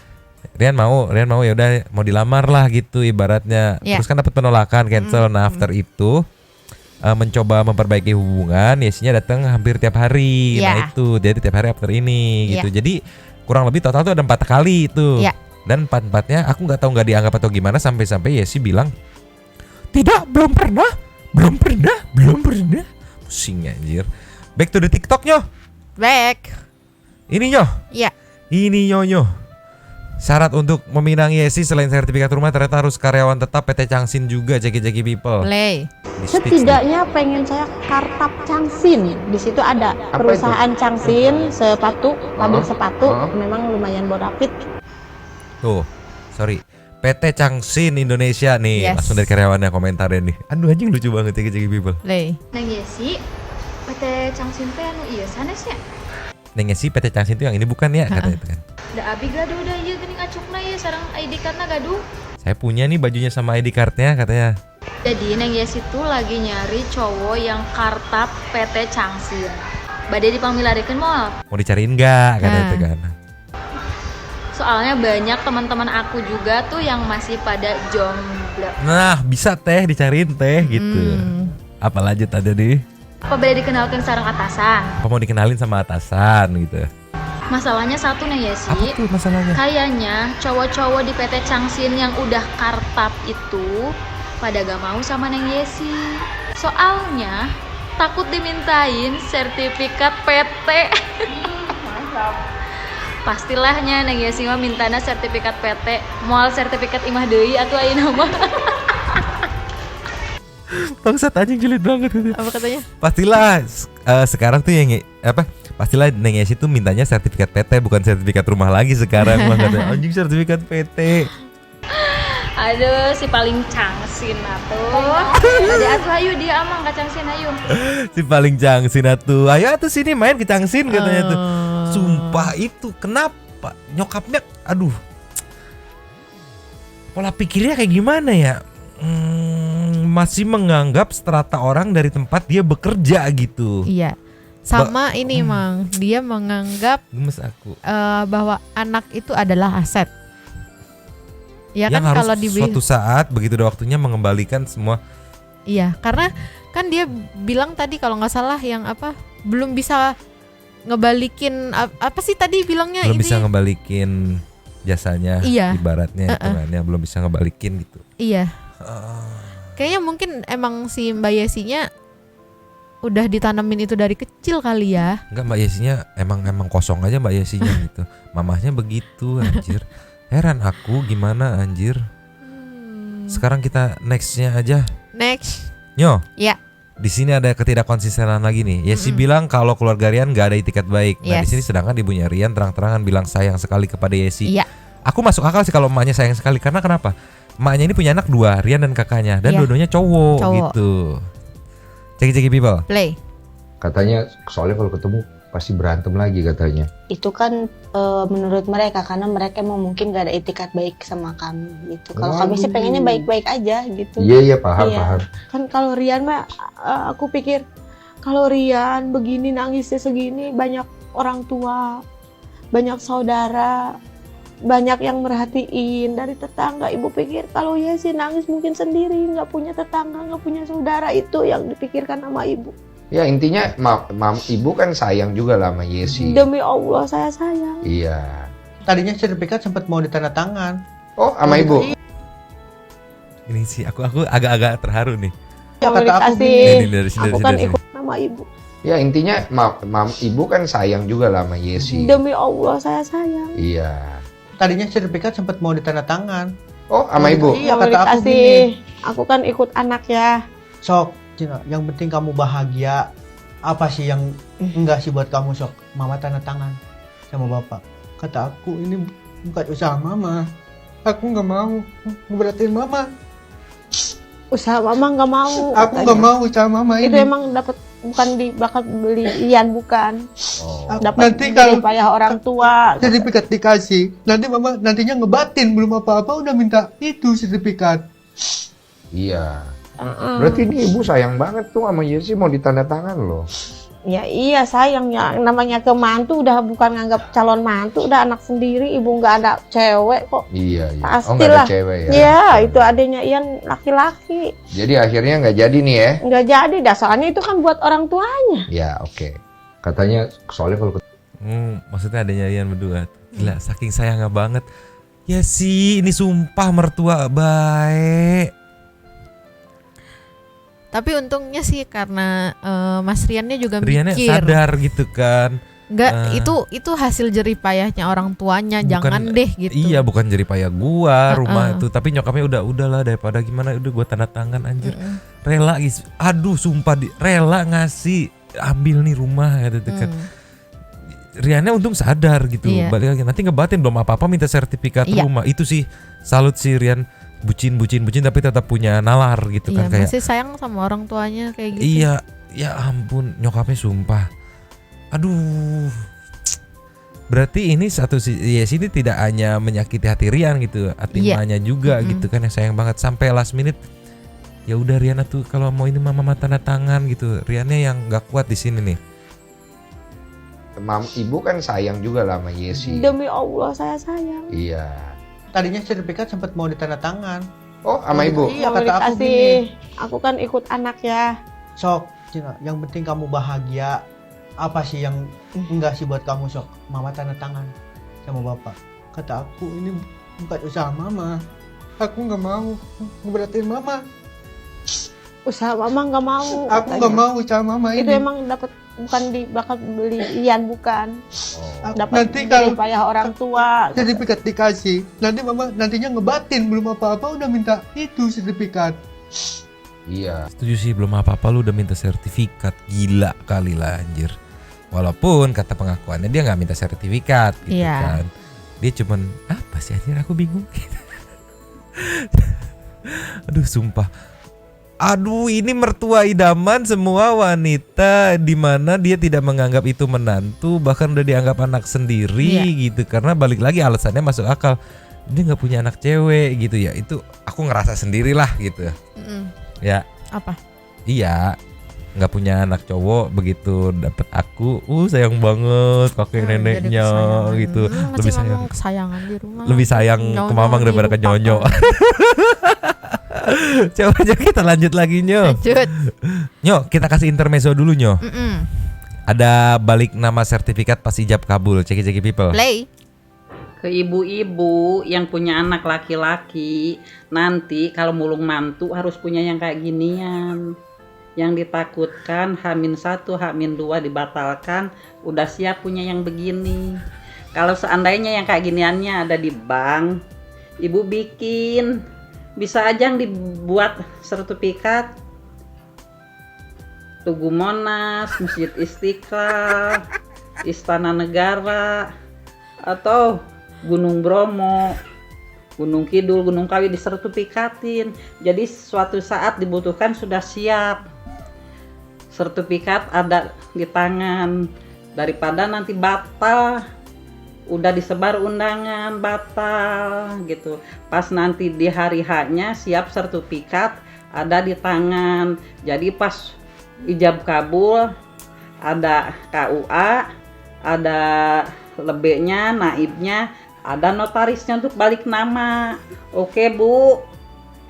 Rian mau ya udah mau dilamar lah gitu ibaratnya. Iya. Terus kan dapat penolakan, cancel. Nah after itu mencoba memperbaiki hubungan, Yesinya datang hampir tiap hari. Iya. Nah itu jadi tiap hari after ini gitu. Jadi kurang lebih total tuh ada 4 kali itu. Iya. Dan 4-4-nya aku nggak tahu nggak dianggap atau gimana sampai Yesi bilang tidak, belum pernah. Pusing anjir. Back to the TikTok Nyo. Back. Ini Nyo. Iya. Ini Nyo. Syarat untuk meminang Yesi selain sertifikat rumah ternyata harus karyawan tetap PT Changsin juga, Jeki People. Play. Di Stitch nih. Setidaknya pengen saya kartap Changsin. Di situ ada Apa perusahaan Changsin, sepatu, pabrik sepatu, Oh. memang lumayan bonafit. Tuh, sorry. PT Changsin Indonesia nih, Yes. langsung dari karyawannya komentarnya nih. Aduh anjing lucu banget Jeki People. Play. Neng Yesi, PT Changsin teh anu ieu sanesnya. Neng Yesi PT Changsin itu yang ini bukan ya katanya itu kan. Da abi gaduh da ieu geuning acukna ieu sareng ID cardna gaduh. Saya punya nih bajunya sama ID cardnya katanya. Jadi Neng Yesi tuh lagi nyari cowok yang kartap PT Changsin. Bade dipangmilarekeun moal. Mau dicariin nggak katanya Nah. itu kan. Soalnya banyak teman-teman aku juga tuh yang masih pada jomblo. Nah bisa teh dicariin teh gitu. Apa lanjut ada nih? Apa bade dikenalkan sareng atasan? Apa mau dikenalin sama atasan gitu? Masalahnya satu Neng Yesi. Apa tuh masalahnya? Kayaknya cowok-cowok di PT Changsin yang udah kartap itu pada gak mau sama Neng Yesi. Soalnya takut dimintain sertifikat PT. Pastilahnya Neng Yesi mah mintana sertifikat PT. Moal sertifikat imah deui atuh ayeuna mah. Bangsat anjing julid banget gitu. Apa katanya? Pastilah sekarang tuh yang apa? Pastilah Neng Yesi tuh mintanya sertifikat PT bukan sertifikat rumah lagi sekarang mah katanya. Anjing sertifikat PT. Aduh si paling Changsin atuh. Tadi atuh ayo dia amang ka Changsin ayo. Si paling Changsin atuh. Ayo atuh sini main ke Changsin katanya tuh. Sumpah itu kenapa nyokapnya aduh. Pola pikirnya kayak gimana ya? Masih menganggap strata orang dari tempat dia bekerja gitu. Iya. Sama ini Mang, dia menganggap Gemes aku. bahwa anak itu adalah aset. Ya Yang kan harus kalau di suatu saat begitu udah waktunya mengembalikan semua. Iya, karena kan dia bilang tadi kalau nggak salah yang apa belum bisa ngebalikin apa sih tadi bilangnya Belum ini? bisa ngebalikin jasanya, Iya. ibaratnya hitungannya belum bisa ngebalikin gitu. Iya. Kayaknya mungkin emang si Mbak Yesinya udah ditanamin itu dari kecil kali ya. Enggak, Mbak Yesinya emang kosong aja Mbak Yesinya gitu. Mamahnya begitu anjir. Heran aku gimana anjir. Sekarang kita nextnya aja. Next. Nyo. Ya. Di sini ada ketidakkonsistenan lagi nih. Yesi bilang kalau keluarga Rian gak ada itikat baik. Nah, di Yes. sini sedangkan ibunya Rian terang-terangan bilang sayang sekali kepada Yesi. Iya. Aku masuk akal sih kalau emaknya sayang sekali karena kenapa? Emaknya ini punya anak 2, Rian dan kakaknya dan Iya. dua-duanya cowok Cowok. gitu. Ceki people. Play. Katanya soalnya kalau ketemu pasti berantem lagi katanya. Itu kan menurut mereka karena mereka emang mungkin gak ada itikat baik sama kami gitu. Kalau kami sih pengennya baik-baik aja gitu. Iya paham Iya. paham. Kan kalau Rian mah aku pikir kalau Rian begini nangisnya segini, banyak orang tua, banyak saudara, banyak yang merhatiin dari tetangga. Ibu pikir kalau ya sih nangis mungkin sendiri, nggak punya tetangga, nggak punya saudara, itu yang dipikirkan sama ibu. Ya intinya ibu kan sayang juga lah sama Yesi. Demi Allah saya sayang. Iya. Tadinya sertifikat sempat mau ditandatangan. Oh, sama ibu. Ini sih aku agak-agak terharu nih. Yang Kata aku dikasih. Ini dari sini, Aku dari kan sini. ikut nama ibu. Ya intinya ibu kan sayang juga lah sama Yesi. Demi Allah saya sayang. Iya. Tadinya sertifikat sempat mau ditandatangan. Oh, sama ibu. Iya, Yang kata aku dikasih. gini. Aku kan ikut anak ya. Sok, Cina, yang penting kamu bahagia. Apa sih yang enggak sih buat kamu, Sok? Mama tanda tangan sama bapak. Kata aku, ini bukan usaha mama. Aku nggak mau ngeberatin mama. Usaha mama nggak mau. Aku nggak mau usaha mama Itu ini. emang dapat bukan bakal beli Ian bukan. Oh. Dapat Nanti kalau payah orang tua. sertifikat dikasih, nanti mama nantinya ngebatin belum apa-apa udah minta itu sertifikat. Iya. Berarti ini ibu sayang banget tuh sama Yesi mau ditandatangan loh. Ya iya sayang ya, namanya ke mantu udah bukan nganggap calon mantu, udah anak sendiri, ibu nggak ada cewek kok. Iya, iya. Oh, nggak ada Pastilah. cewek ya? Ya itu adanya Ian laki-laki. Jadi akhirnya nggak jadi nih ya? Nggak jadi, dasarnya itu kan buat orang tuanya. Ya, oke. Katanya soalnya kalau Maksudnya adanya Ian berdua. Gila, saking sayangnya banget. Ya sih, ini sumpah mertua baik. Tapi untungnya sih karena Mas Riannya juga Riannya mikir. sadar gitu kan. Enggak, itu hasil jerih payahnya orang tuanya, jangan deh gitu. Iya, bukan jerih payah gua rumah itu, tapi nyokapnya udahlah daripada gimana udah gua tanda tangan anjir. Rela guys. Aduh, sumpah rela ngasih ambil nih rumah gitu kan. Riannya untung sadar gitu. Iya. Balik lagi nanti ngebatin belum apa-apa minta sertifikat rumah. Itu sih salut sih Rian. Bucin tapi tetap punya nalar gitu Iya, kan kayak. masih sayang sama orang tuanya kayak gitu. Iya, ya ampun nyokapnya sumpah. Aduh. Berarti ini satu sini tidak hanya menyakiti hati Rian gitu, hati emaknya juga gitu kan yang sayang banget sampai last minute. Ya udah Rian tuh kalau mau ini mama tanda tangan gitu. Riannya yang nggak kuat di sini nih. ibu kan sayang juga lah sama Yesi. Demi Allah saya sayang. Iya. Tadinya sertifikat sempat mau ditanda tangan. Oh, sama ibu. Iya, Yang kata aku dikasih. gini. Aku kan ikut anak ya. Sok, Cina, yang penting kamu bahagia. Apa sih yang enggak sih buat kamu, Sok? Mama tanda tangan sama bapak. Kata aku, ini bukan usaha mama. Aku nggak mau ngeberatin mama. Usaha mama nggak mau. Aku nggak mau usaha mama Itu ini. emang dapat bukan bakal beli Ian bukan. Dapat Nanti kalau payah orang tua. sertifikat dikasih, nanti mama nantinya ngebatin belum apa-apa udah minta itu sertifikat. Iya. Setuju sih belum apa-apa lu udah minta sertifikat. Gila kali lah anjir. Walaupun kata pengakuannya dia nggak minta sertifikat gitu kan. Dia cuman apa sih anjir aku bingung. Aduh sumpah. Aduh ini mertua idaman semua wanita di mana dia tidak menganggap itu menantu bahkan udah dianggap anak sendiri gitu karena balik lagi alasannya masuk akal dia nggak punya anak cewek gitu ya itu aku ngerasa sendirilah gitu ya Apa? iya nggak punya anak cowok begitu dapet aku sayang banget kakek neneknya gitu lebih sayang kesayangan di rumah lebih sayang ke mamang daripada ke nyonyo. Coba aja kita lanjut lagi Nyo. Nyo kita kasih intermezzo dulu Nyo. Ada balik nama sertifikat pas ijab kabul. Ceki people. Play. Ke ibu-ibu yang punya anak laki-laki, nanti kalau mulung mantu harus punya yang kayak ginian. Yang ditakutkan H-1, H-2 dibatalkan, udah siap punya yang begini. Kalau seandainya yang kayak giniannya ada di bank, ibu bikin, bisa aja yang dibuat sertifikat Tugu Monas, Masjid Istiqlal, Istana Negara, atau Gunung Bromo, Gunung Kidul, Gunung Kawi disertifikatin. Jadi suatu saat dibutuhkan sudah siap. Sertifikat ada di tangan daripada nanti batal. Udah disebar undangan batal gitu. Pas nanti di hari H-nya siap sertifikat ada di tangan. Jadi pas ijab kabul ada KUA, ada lebeknya, naibnya, ada notarisnya untuk balik nama. Oke Bu,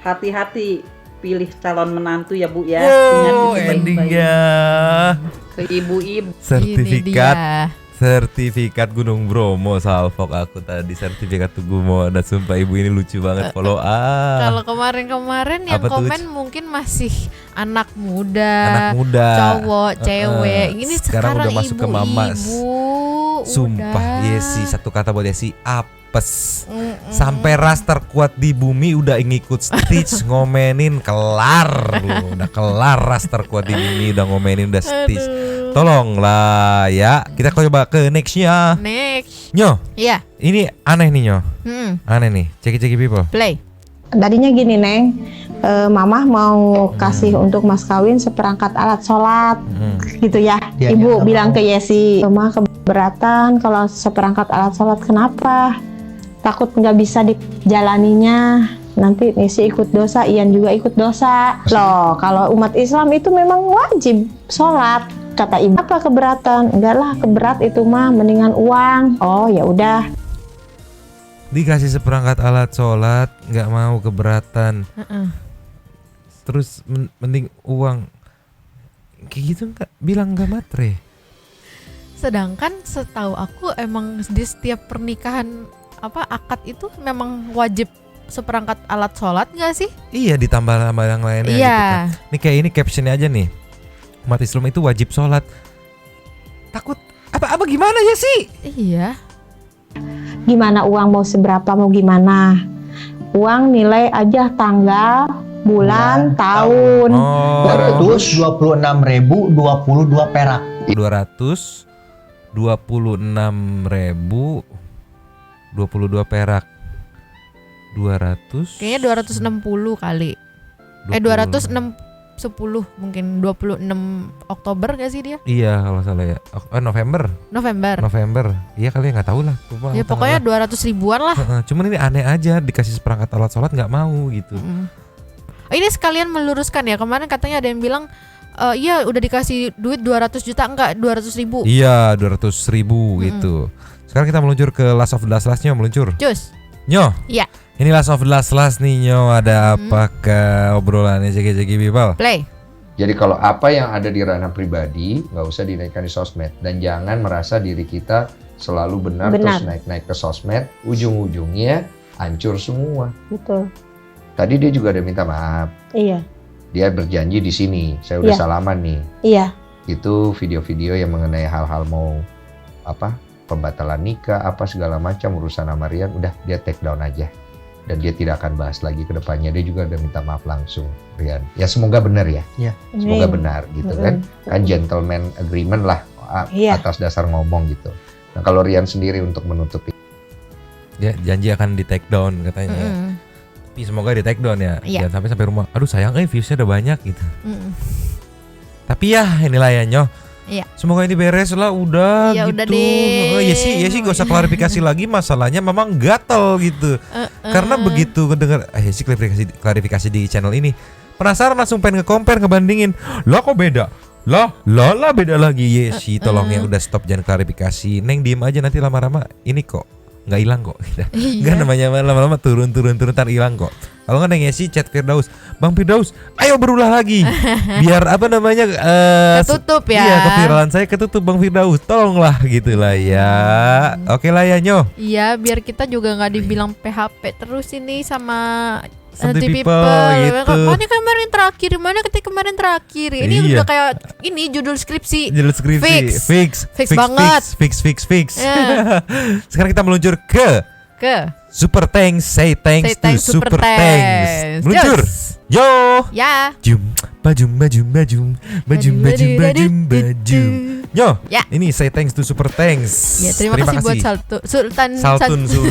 hati-hati pilih calon menantu ya Bu ya. Ingat itu baik-baik. Endingnya Ke ibu-ibu. sertifikat Sertifikat Gunung Bromo salvok aku tadi, sertifikat Tugu Moana. Sumpah ibu ini lucu banget. Follow Kalau kemarin-kemarin yang Apa tuh, komen mungkin masih anak muda, cowok, cewek. Ini sekarang udah masuk ke mamas. ibu-ibu. Sumpah udah. Yesi, satu kata buat Yesi, apes. Sampai ras terkuat di bumi udah ngikut Stitch ngomenin, kelar lu. Udah kelar ras terkuat di bumi udah ngomenin udah Stitch. Tolonglah ya. Kita coba ke nextnya. Next. Nyo, Iya. ini aneh nih Nyo. Aneh nih. Ceki people. Play. Tadinya gini Neng, Mamah mau kasih untuk mas kawin seperangkat alat sholat, gitu ya. Dia Ibu nggak bilang mau. ke Yesi, Mama keberatan kalau seperangkat alat sholat. Kenapa? Takut nggak bisa dijalaninya. Nanti Yesi ikut dosa, Ian juga ikut dosa. Loh, kalau umat Islam itu memang wajib sholat. Kata ibu, apa keberatan? Enggak lah, keberat itu mah, mendingan uang. Oh ya udah. Dikasih seperangkat alat sholat, nggak mau, keberatan. Terus mending uang. Kayak gitu nggak? Bilang nggak matre. Sedangkan setahu aku emang di setiap pernikahan akad itu memang wajib seperangkat alat sholat nggak sih? Iya, ditambah sama yang lainnya Iya. gitu kan. Ini kayak ini captionnya aja nih. Umat Islam itu wajib sholat. Takut apa gimana ya sih? Iya. Gimana uang mau seberapa mau gimana? Uang nilai aja tanggal, bulan, tahun. Oh, 226.022 perak. 226.022 perak. 200. Kayaknya 260 kali. 206 10 mungkin 26 Oktober gak sih dia? Iya kalau salah ya. November. Iya kali ya, nggak tahu lah. Ya pokoknya 200 ribuan lah. Cuman ini aneh aja, dikasih seperangkat alat sholat nggak mau gitu. Ini sekalian meluruskan ya, kemarin katanya ada yang bilang iya udah dikasih duit 200 juta, enggak 200 ribu. Iya 200 ribu gitu. Sekarang kita meluncur ke Last of the Last Nyo, meluncur. Cus. Nyo. Iya. Ini Last of the Last nih Nyo, ada apakah obrolannya Ceki people? Play. Jadi kalau apa yang ada di ranah pribadi nggak usah dinaikkan di sosmed, dan jangan merasa diri kita selalu benar. Terus naik-naik ke sosmed, ujung-ujungnya hancur semua. Betul. Tadi dia juga ada minta maaf. Iya. Dia berjanji di sini, saya udah salaman nih. Iya. Itu video-video yang mengenai hal-hal mau pembatalan nikah, segala macam urusan sama Rian, udah dia take down aja. Dan dia tidak akan bahas lagi ke depannya. Dia juga udah minta maaf langsung, Rian. Ya semoga benar ya. Iya. Semoga benar gitu kan. Kan gentleman agreement lah atas dasar ngomong gitu. Nah kalau Rian sendiri untuk menutupi. Ya janji akan di take down katanya. Tapi semoga di take down ya. Jangan sampai rumah. Aduh sayang viewsnya udah banyak gitu. Tapi ya inilah ya Nyo. Iya. Semoga ini beres lah udah ya, gitu. Udah deh. Ya sih gak usah klarifikasi lagi, masalahnya memang gatel gitu. Karena begitu ngedenger sih klarifikasi di channel ini, penasaran langsung pengen nge-compare, ngebandingin. Lah kok beda? Lah beda lagi. Yesi tolong ya udah stop, jangan klarifikasi. Neng diem aja, nanti lama-lama ini kok nggak hilang kok. Nggak namanya lama-lama turun tar hilang kok. Kalau nggak Neng Yesi chat Firdaus, Bang Firdaus, ayo berulah lagi, biar ketutup ya. Iya, keviralan saya ketutup Bang Firdaus, tolonglah gitulah ya. Oke lah ya Nyo. Iya, biar kita juga nggak dibilang PHP terus ini sama Santai people gitu. Mana ketika kemarin terakhir. Ini udah kayak ini judul skripsi. Fix banget. Fix. Sekarang kita meluncur ke Super Thanks, say thanks to Super Thanks. Meluncur. Yo. Ya. Baju. Yo. Ya. Ini say thanks to Super Thanks. Ya, terima kasih buat Sultan Santu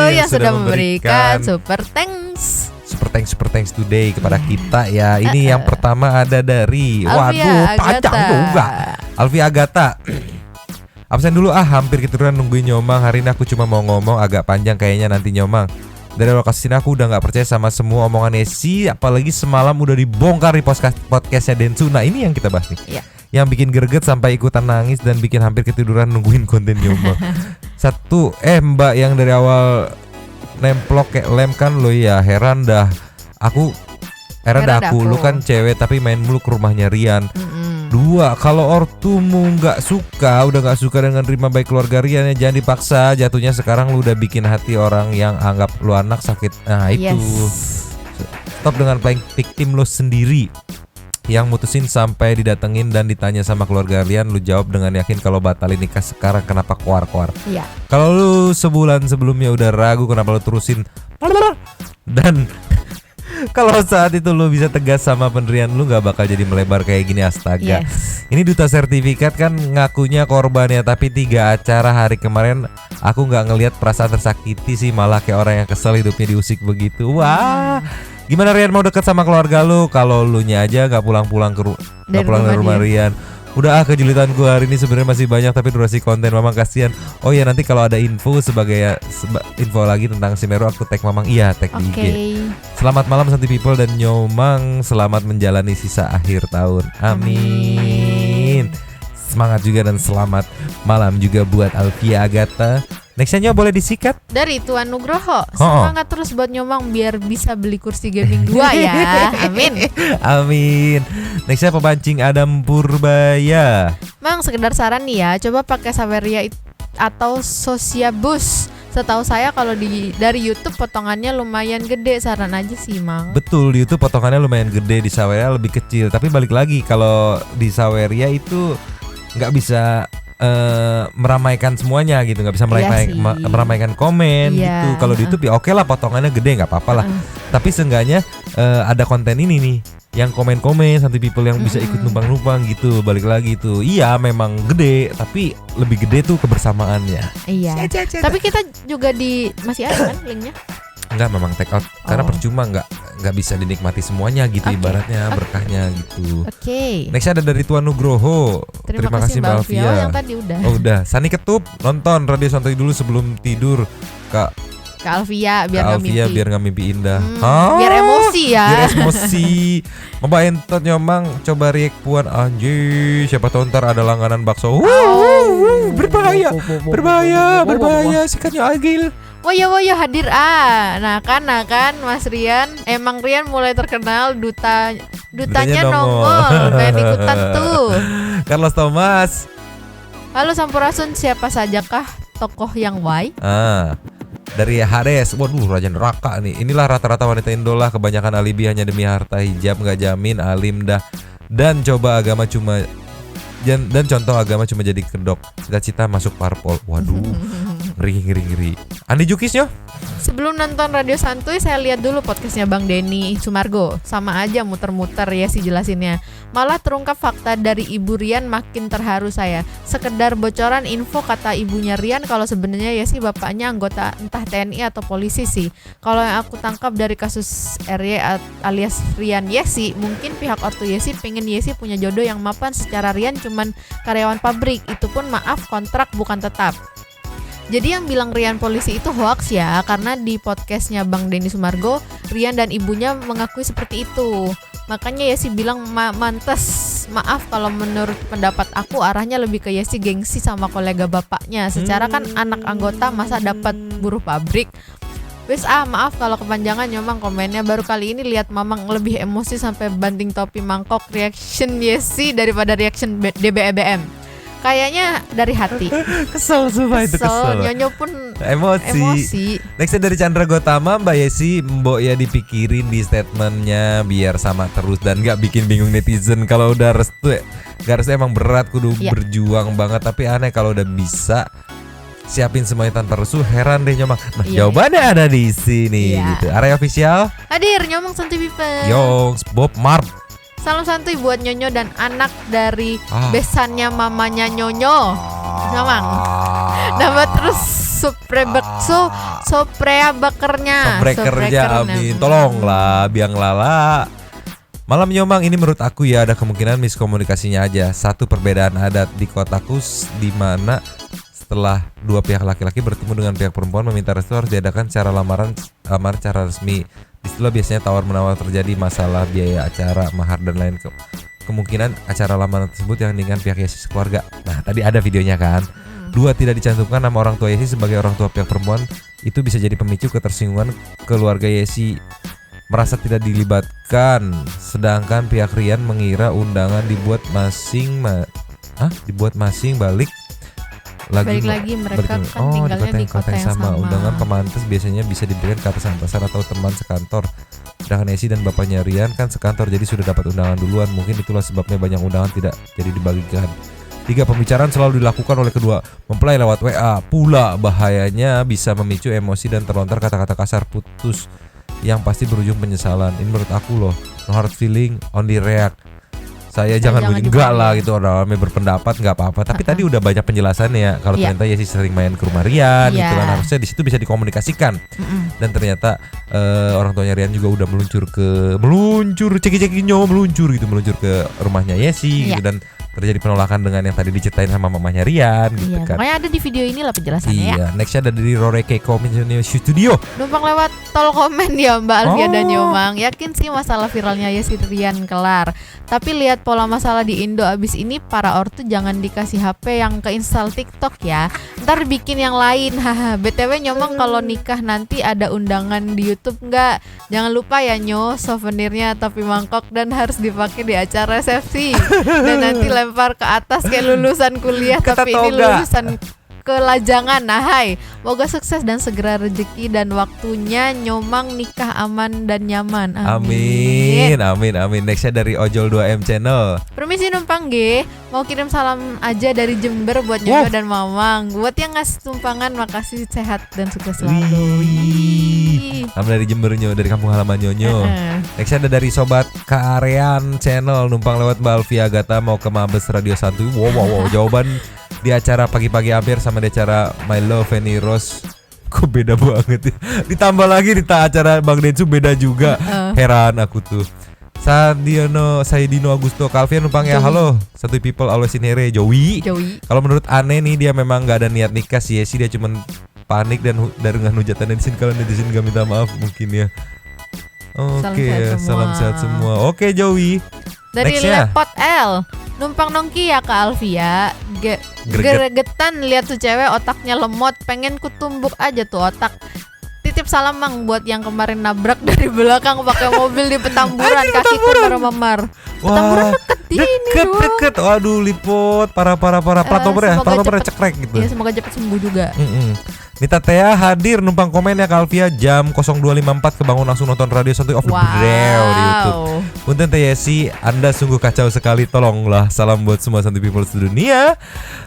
yang sudah memberikan Super Thanks. Super thanks today kepada kita ya. Ini yang pertama ada dari panjang juga. Alfi Agatha. Absen dulu hampir keturunan nungguin Nyomang. Hari ini aku cuma mau ngomong agak panjang kayaknya nanti Nyomang. Dari lokasi sini aku udah gak percaya sama semua omongan Yesi, apalagi semalam udah dibongkar di podcastnya Densu. Nah ini yang kita bahas nih. Iya. Yang bikin greget sampai ikutan nangis dan bikin hampir ketiduran nungguin konten Nyomang. Satu, Mbak yang dari awal nemplok kayak lem kan lo ya, heran dah aku. Lu kan cewek tapi main mulu ke rumahnya Rian. 2, kalau ortumu nggak suka, udah nggak suka dengan terima baik keluarga Rian, ya jangan dipaksa. Jatuhnya sekarang lu udah bikin hati orang yang anggap lu anak sakit. Nah itu. Stop dengan playing victim lu sendiri. Yang mutusin sampai didatengin dan ditanya sama keluarga Rian, lu jawab dengan yakin kalau batalin nikah sekarang, kenapa keluar-keluar. Iya. Kalau lu sebulan sebelumnya udah ragu, kenapa lu terusin. Dan kalau saat itu lu bisa tegas sama pendirian, lu gak bakal jadi melebar kayak gini, astaga. Ini duta sertifikat kan ngakunya korbannya, tapi 3 acara hari kemarin aku gak ngelihat perasaan tersakiti sih, malah kayak orang yang kesel hidupnya diusik begitu. Wah, gimana Rian mau deket sama keluarga lu kalau lu nya aja gak pulang-pulang dari rumah Rian. Udah kejulitan gue hari ini sebenarnya masih banyak, tapi durasi konten Mamang kasihan. Oh ya, nanti kalau ada info info lagi tentang si Meru aku tag Mamang. Iya, tag di IG. Selamat malam Santi People dan Nyomang, selamat menjalani sisa akhir tahun. Amin. Semangat juga dan selamat malam juga buat Alfia Agatha. Nextnya boleh disikat dari Tuan Nugroho. Semangat terus buat Nyomang biar bisa beli kursi gaming 2 ya. Amin. Amin. Nextnya pepancing Adam Purbaya. Mang, sekedar saran nih ya, coba pakai Saweria atau Sosiabus. Setahu saya kalau dari YouTube potongannya lumayan gede, saran aja sih Mang. Betul, di YouTube potongannya lumayan gede, di Saweria lebih kecil. Tapi balik lagi, kalau di Saweria itu nggak bisa meramaikan semuanya gitu, nggak bisa meramaikan komen gitu. Kalau di YouTube ya oke lah, potongannya gede nggak apa-apa lah. Tapi seenggaknya ada konten ini nih, yang komen-komen Santi People yang bisa ikut numpang-numpang gitu. Balik lagi tuh, iya memang gede, tapi lebih gede tuh kebersamaannya. Iya. Tapi kita juga masih ada kan linknya? Enggak, memang take out karena percuma, nggak bisa dinikmati semuanya gitu, ibaratnya berkahnya gitu. Next ada dari Tuan Nugroho. Terima kasih Mbak Alfia. Yang tadi udah. Oh udah. Sani Ketup nonton Radio Santai dulu sebelum tidur. Kak Alfia biar nggak mimpi indah. Biar emosi ya. Biar emosi. Mbak Entot Nyomang coba react Puan, anjir. Siapa tahu ntar ada langganan bakso. Berbahaya. Sikatnya Agil. Woyo hadir Nah kan Mas Rian. Emang Rian mulai terkenal, dutanya nongol. Pengen ikutan tuh. Carlos Thomas. Halo Sampurasun, siapa sajakah tokoh yang why? Dari Hades. Waduh, Raja Neraka nih. Inilah rata-rata wanita Indo lah, kebanyakan alibi hanya demi harta, hijab nggak jamin, alim dah. Dan contoh agama cuma jadi kedok. Cita-cita masuk parpol. Waduh. Ngeri. Andi Jukisnya? Sebelum nonton Radio Santuy, saya lihat dulu podcastnya Bang Denny Sumargo. Sama aja muter-muter ya sih jelasinnya. Malah terungkap fakta dari Ibu Rian, makin terharu saya. Sekedar bocoran info kata ibunya Rian kalau sebenarnya ya sih bapaknya anggota entah TNI atau polisi sih. Kalau yang aku tangkap dari kasus RY alias Rian Yesi, mungkin pihak ortu Yesi pengen Yesi punya jodoh yang mapan, secara Rian cuman karyawan pabrik. Itu pun maaf, kontrak bukan tetap. Jadi yang bilang Rian polisi itu hoax ya, karena di podcastnya Bang Denny Sumargo, Rian dan ibunya mengakui seperti itu. Makanya Yesi bilang mantes. Maaf kalau menurut pendapat aku arahnya lebih ke Yesi gengsi sama kolega bapaknya. Secara kan anak anggota masa dapat buruh pabrik. Wes maaf kalau kepanjangan Nyomang komennya. Baru kali ini lihat Mamang lebih emosi sampai banting topi mangkok reaction Yesi daripada reaction DBEBM. Kayaknya dari hati. Kesel sumpah itu, kesel. Nyonyo pun emosi. Next dari Chandra Gotama, Mbak Yesi, Mbok ya dipikirin di statementnya biar sama terus dan gak bikin bingung netizen. Kalau udah restu emang berat, kudu berjuang banget. Tapi aneh kalau udah bisa siapin semuanya tanpa restu, heran deh Nyomang. Nah jawabannya ada di sini gitu. Area official hadir, Nyomang Santuy People. Yongs, Bob Mark. Salam santuy buat Nyonyo dan anak dari besannya mamanya Nyonyo. Nyomang. Nama terus Soprea bakernya. Amin. Tolonglah biang lala. Malam Nyomang, ini menurut aku ya ada kemungkinan miskomunikasinya aja. Satu, perbedaan adat di kotaku di mana setelah dua pihak laki-laki bertemu dengan pihak perempuan meminta restu harus diadakan secara lamar secara resmi. Disitulah biasanya tawar-menawar terjadi, masalah biaya acara, mahar dan lain kemungkinan acara lamaran tersebut yang dengan pihak Yesi sekeluarga. Nah tadi ada videonya kan. Dua, tidak dicantumkan nama orang tua Yesi sebagai orang tua pihak perempuan. Itu bisa jadi pemicu ketersinggungan keluarga Yesi. merasa tidak dilibatkan, sedangkan pihak Rian mengira undangan dibuat masing balik lagi mereka kan tinggalnya di kota yang sama. Undangan pemantas biasanya bisa diberikan ke atasan atau teman sekantor. Sedangkan Yesi dan bapaknya Rian kan sekantor, jadi sudah dapat undangan duluan. Mungkin itulah sebabnya banyak undangan tidak jadi dibagikan. 3. Pembicaraan selalu dilakukan oleh kedua mempelai lewat WA. Pula bahayanya bisa memicu emosi dan terlontar kata-kata kasar putus yang pasti berujung penyesalan. Ini menurut aku loh. No hard feeling, only react. Saya jangan enggak lah gitu, orang berpendapat nggak apa-apa. Tapi tadi udah banyak penjelasannya ya. Kalau ternyata Yesi sering main ke rumah Rian gitu kan, harusnya di situ bisa dikomunikasikan. Dan ternyata orang tuanya Rian juga udah meluncur ke rumahnya Yesi gitu, dan terjadi penolakan dengan yang tadi diceritain sama mamanya Rian gitu kan. Makanya ada di video ini lah penjelasannya ya. Nextnya ada dari Roreke Community Studio. Numpang lewat tol komen ya Mbak Alfia dan Yomang. Yakin sih masalah viralnya Yesi Rian kelar. Tapi lihat pola masalah di Indo abis ini para ortu jangan dikasih HP yang keinstall TikTok ya. Ntar bikin yang lain. Haha. BTW Nyomang kalau nikah nanti ada undangan di YouTube nggak? Jangan lupa ya Nyo, souvenirnya topi mangkok dan harus dipakai di acara resepsi. Dan nanti lempar ke atas kayak lulusan kuliah tapi ini lulusan kelajangan. Nah hai, moga sukses dan segera rezeki dan waktunya Nyomang nikah aman dan nyaman. Amin. Nextnya dari Ojol 2M Channel. Permisi numpang G, mau kirim salam aja dari Jember buat Nyonyo dan Mamang. Buat yang ngasih tumpangan makasih, sehat dan sukses selalu. Salam dari Jember Nyo, dari kampung halaman Nyonyo. Nextnya ada dari Sobat Karean Channel, numpang lewat Mbak Alfia Agata mau ke Mabes Radio Santuy. Wow. Jawaban di acara pagi-pagi hampir sama di acara My Love Fanny Rose kok beda banget ya. Ditambah lagi di acara Bang Densu beda juga. Heran aku tuh. Saidino Augusto Calvin numpang ya. Halo, satu people always in here. Joey. Kalau menurut Ane nih, dia memang gak ada niat nikah sih. Dia cuman panik dan dengan hujatan netizen. Kalau netizen gak minta maaf mungkin ya. Oke, salam sehat semua. Oke Joey. Dari Lepot L, numpang nongki ya Kak Alfia. Gregetan lihat tuh cewek otaknya lemot, pengen kutumbuk aja tuh otak. Titip salam Mang buat yang kemarin nabrak dari belakang pakai mobil di Petamburan, kakiku memar. Petamburan deket. Waduh, Lipot, parah. Plat nomornya cekrek gitu. Iya, semoga cepat sembuh juga. Nita Tea hadir numpang komen ya Kak Alfia jam 02.54 kebangun langsung nonton Radio Santuy of the Braille di YouTube. Punten Teh Yesi, Anda sungguh kacau sekali, tolonglah. Salam buat semua Santuy people sedunia.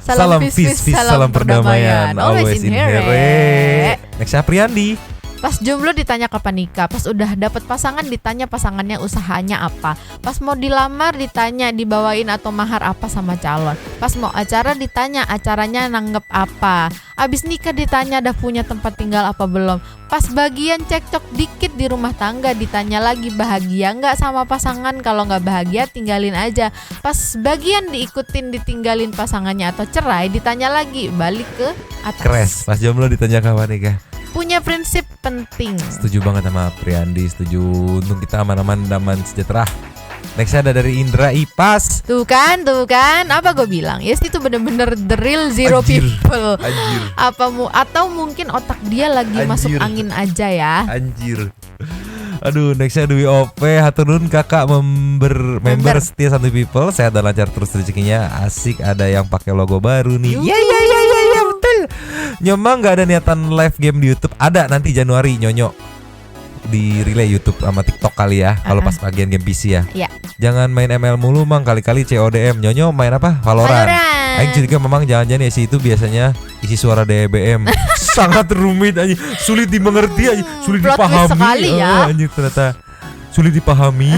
Salam peace, salam perdamaian. Always in here. Next Apriandi. Pas jomblo ditanya kapan nikah, pas udah dapet pasangan ditanya pasangannya usahanya apa, pas mau dilamar ditanya dibawain atau mahar apa sama calon, pas mau acara ditanya acaranya nanggep apa, abis nikah ditanya udah punya tempat tinggal apa belum, pas bagian cekcok dikit di rumah tangga ditanya lagi bahagia nggak sama pasangan, kalau nggak bahagia tinggalin aja, pas bagian diikutin ditinggalin pasangannya atau cerai ditanya lagi balik ke atas. Kres, pas jomblo ditanya kapan nikah. Punya prinsip penting. Setuju banget sama Priandi, setuju. Untung kita aman-aman, damai sejahtera. Next ada dari Indra Ipas. Tuh kan, apa gue bilang? Yes, itu bener-bener the real zero people. Atau mungkin otak dia lagi masuk angin aja ya. Anjir. Aduh, nextnya Dwi OP, haturun kakak member setia Santuy People, sehat dan lancar terus rezekinya. Asik, ada yang pakai logo baru nih. Ya betul. Nyomang nggak ada niatan live game di YouTube. Ada nanti Januari Nyonyo di relay YouTube sama TikTok kali ya. Kalau pas bagian game PC ya. Iya. Jangan main ML mulu Mang, kali-kali CODM. Nyonyo main apa? Valorant. Aing juga memang jangan-jangan isi itu biasanya isi suara DBM. Sangat rumit aja, sulit dimengerti aja, sulit dipahami. Sekali ya. Anjir ternyata sulit dipahami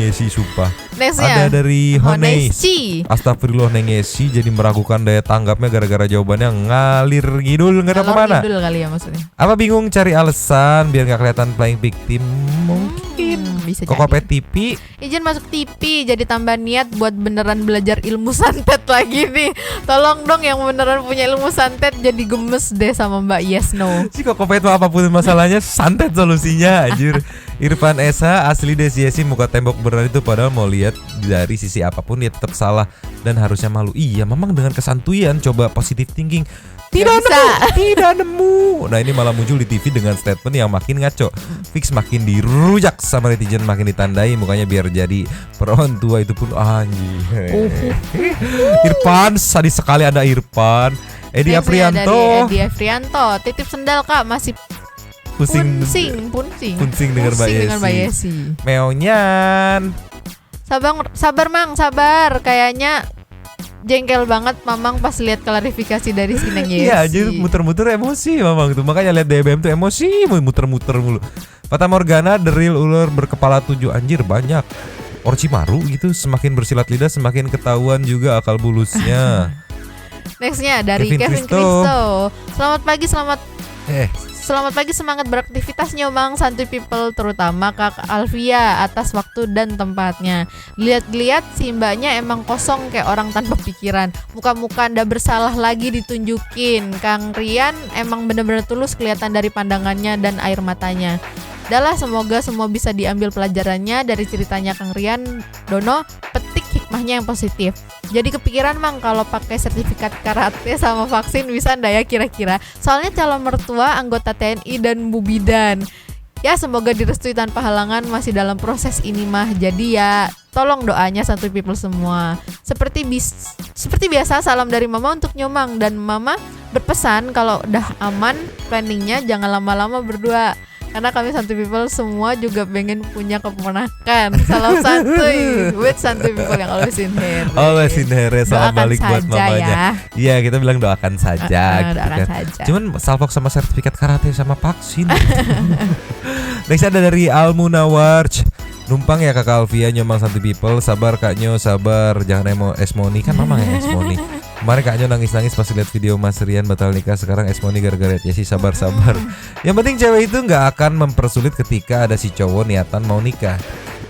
ya sih, sumpah. Nextnya ada dari Honesty. Astagfirullah Neng Yesi jadi meragukan daya tanggapnya gara-gara jawabannya ngalir ngidul, nggak tahu kemana. Ngidul kali ya maksudnya. Apa bingung cari alasan biar nggak kelihatan playing victim? Mungkin bisa kok jadi. TV. Izin masuk TV jadi tambah niat buat beneran belajar ilmu santet lagi nih. Tolong dong yang beneran punya ilmu santet, jadi gemes deh sama Mbak Yes No. Si Kokopet mah apapun masalahnya santet solusinya anjir. Irfan Esa asli Desi Yesi muka tembok beneran itu, padahal mau lihat dari sisi apapun dia tetap salah dan harusnya malu. Iya, memang dengan kesantuyan coba positive thinking. Tidak nemu. Nah ini malah muncul di TV dengan statement yang makin ngaco. Fix makin dirujak sama netizen, makin ditandai mukanya biar jadi perawan tua itu pun anjing. Irfan, sadis sekali ada Irfan. Edi Aprianto. Edi Aprianto, titip sendal Kak, masih pusing dengan Mbak Yesi. Meonyan. Sabar Mang, sabar. Kayaknya jengkel banget Mamang pas lihat klarifikasi dari si Neng Yesi. Iya, jadi muter-muter emosi Mamang tuh. Makanya lihat DBM tuh emosi, muter-muter mulu. Fata Morgana, deril ular berkepala 7, anjir banyak. Orochimaru gitu, semakin bersilat lidah semakin ketahuan juga akal bulusnya. Nextnya dari Kevin Christo. Selamat pagi, semangat beraktivitas Nyomang santuy people, terutama Kak Alvia atas waktu dan tempatnya. Lihat-lihat si mbaknya emang kosong kayak orang tanpa pikiran. Muka-muka ndak bersalah lagi ditunjukin. Kang Rian emang bener-bener tulus kelihatan dari pandangannya dan air matanya. Dahlah, semoga semua bisa diambil pelajarannya dari ceritanya Kang Rian Dono, petik hikmahnya yang positif. Jadi kepikiran Mang kalau pakai sertifikat karate sama vaksin bisa ndak ya kira-kira? Soalnya calon mertua anggota TNI dan Bu Bidan. Ya semoga direstui tanpa halangan, masih dalam proses ini mah. Jadi ya tolong doanya santuy people semua. Seperti biasa salam dari Mama untuk Nyomang, dan Mama berpesan kalau udah aman planningnya jangan lama-lama berdua. Karena kami santuy people semua juga pengen punya keponakan. Salam santuy with santuy people yang always in here. Always in here. Salam doakan balik buat mamanya. Iya, kita bilang doakan saja. Doakan gitu kan. saja. Cuman salfok sama sertifikat karate sama vaksin. Next ada dari Almunawarj. Numpang ya Kakak Alvia Nyomang santuy people. Sabar Kak Nyo, sabar. Jangan Esmoni kan Mamang ya Esmoni. Kemarin Kak Nyo nangis-nangis pas lihat video Mas Rian batal nikah. Sekarang Esmoni gara-gara Yesi, sabar-sabar. Yang penting cewek itu gak akan mempersulit ketika ada si cowok niatan mau nikah.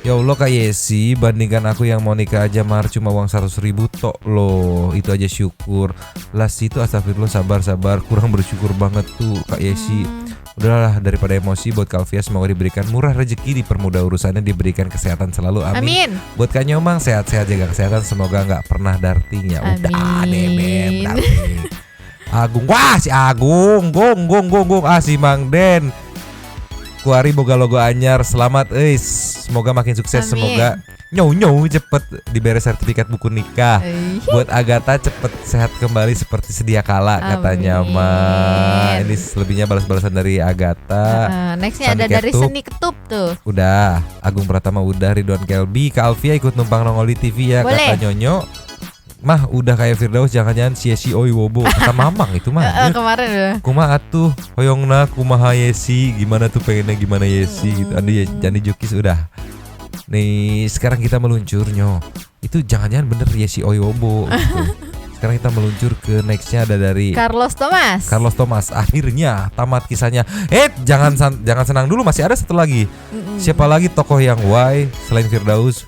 Ya Allah Kak Yesi, bandingkan aku yang mau nikah aja mahar cuma uang 100.000 tok loh. Itu aja syukur. Last itu astagfirullah, sabar-sabar. Kurang bersyukur banget tuh Kak Yesi. Udahlah, daripada emosi, buat Kalvia semoga diberikan murah rezeki, dipermudah urusannya, diberikan kesehatan selalu, amin. Buat Kak Nyomang sehat-sehat, jaga kesehatan, semoga nggak pernah dartingnya. Udah deh Beb, darting. Agung, wah si Agung, gong, si Mang Den. Kuari boga logo anyar, selamat semoga makin sukses, amin. Semoga nyow cepet diberes sertifikat buku nikah. Buat Agatha cepet sehat kembali seperti sedia kala, katanya mah. Ini selebihnya balas-balasan dari Agatha. Nextnya ada dari Seni Ketup tuh. Udah, Agung Pratama udah, Ridwan Kelby, Kak Alvia ikut numpang nongol di TV ya. Boleh. Kata Nyonyo, mah udah kayak Firdaus, jangan-jangan si Oi Wobo. Kata Mamang itu mah. Kemarin udah. Kumaha atuh hoyongna kumaha Yesi, gimana tuh pengennya gimana Yesi gitu. Jadi Jukis udah. Nih sekarang kita meluncur Nyo. Itu jangan-jangan bener Yesi Oi Wobo gitu. Sekarang kita meluncur ke nextnya ada dari Carlos Thomas. Akhirnya tamat kisahnya. Jangan senang dulu, masih ada satu lagi. Siapa lagi tokoh yang why selain Firdaus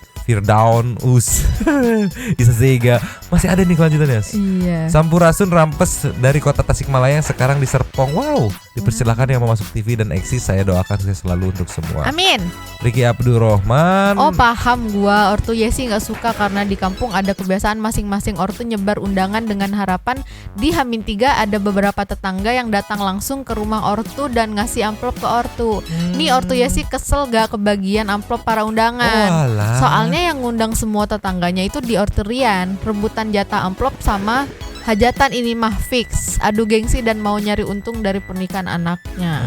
Isa Zega, masih ada nih kelanjutannya. Iya. Sampurasun Rampes dari kota Tasikmalaya yang sekarang di Serpong. Wow, dipersilakan yang mau masuk TV dan eksis. Saya doakan sukses selalu untuk semua. Amin. Ricky Abdurrahman. Oh paham gua, ortu Yesi nggak suka karena di kampung ada kebiasaan masing-masing ortu nyebar undangan dengan harapan di H-3 ada beberapa tetangga yang datang langsung ke rumah ortu dan ngasih amplop ke ortu. Nih ortu Yesi kesel gak kebagian amplop para undangan. Soalnya yang ngundang semua tetangganya itu di ortu Rian, rebutan jatah amplop sama hajatan ini mah fix. Adu gengsi dan mau nyari untung dari pernikahan anaknya.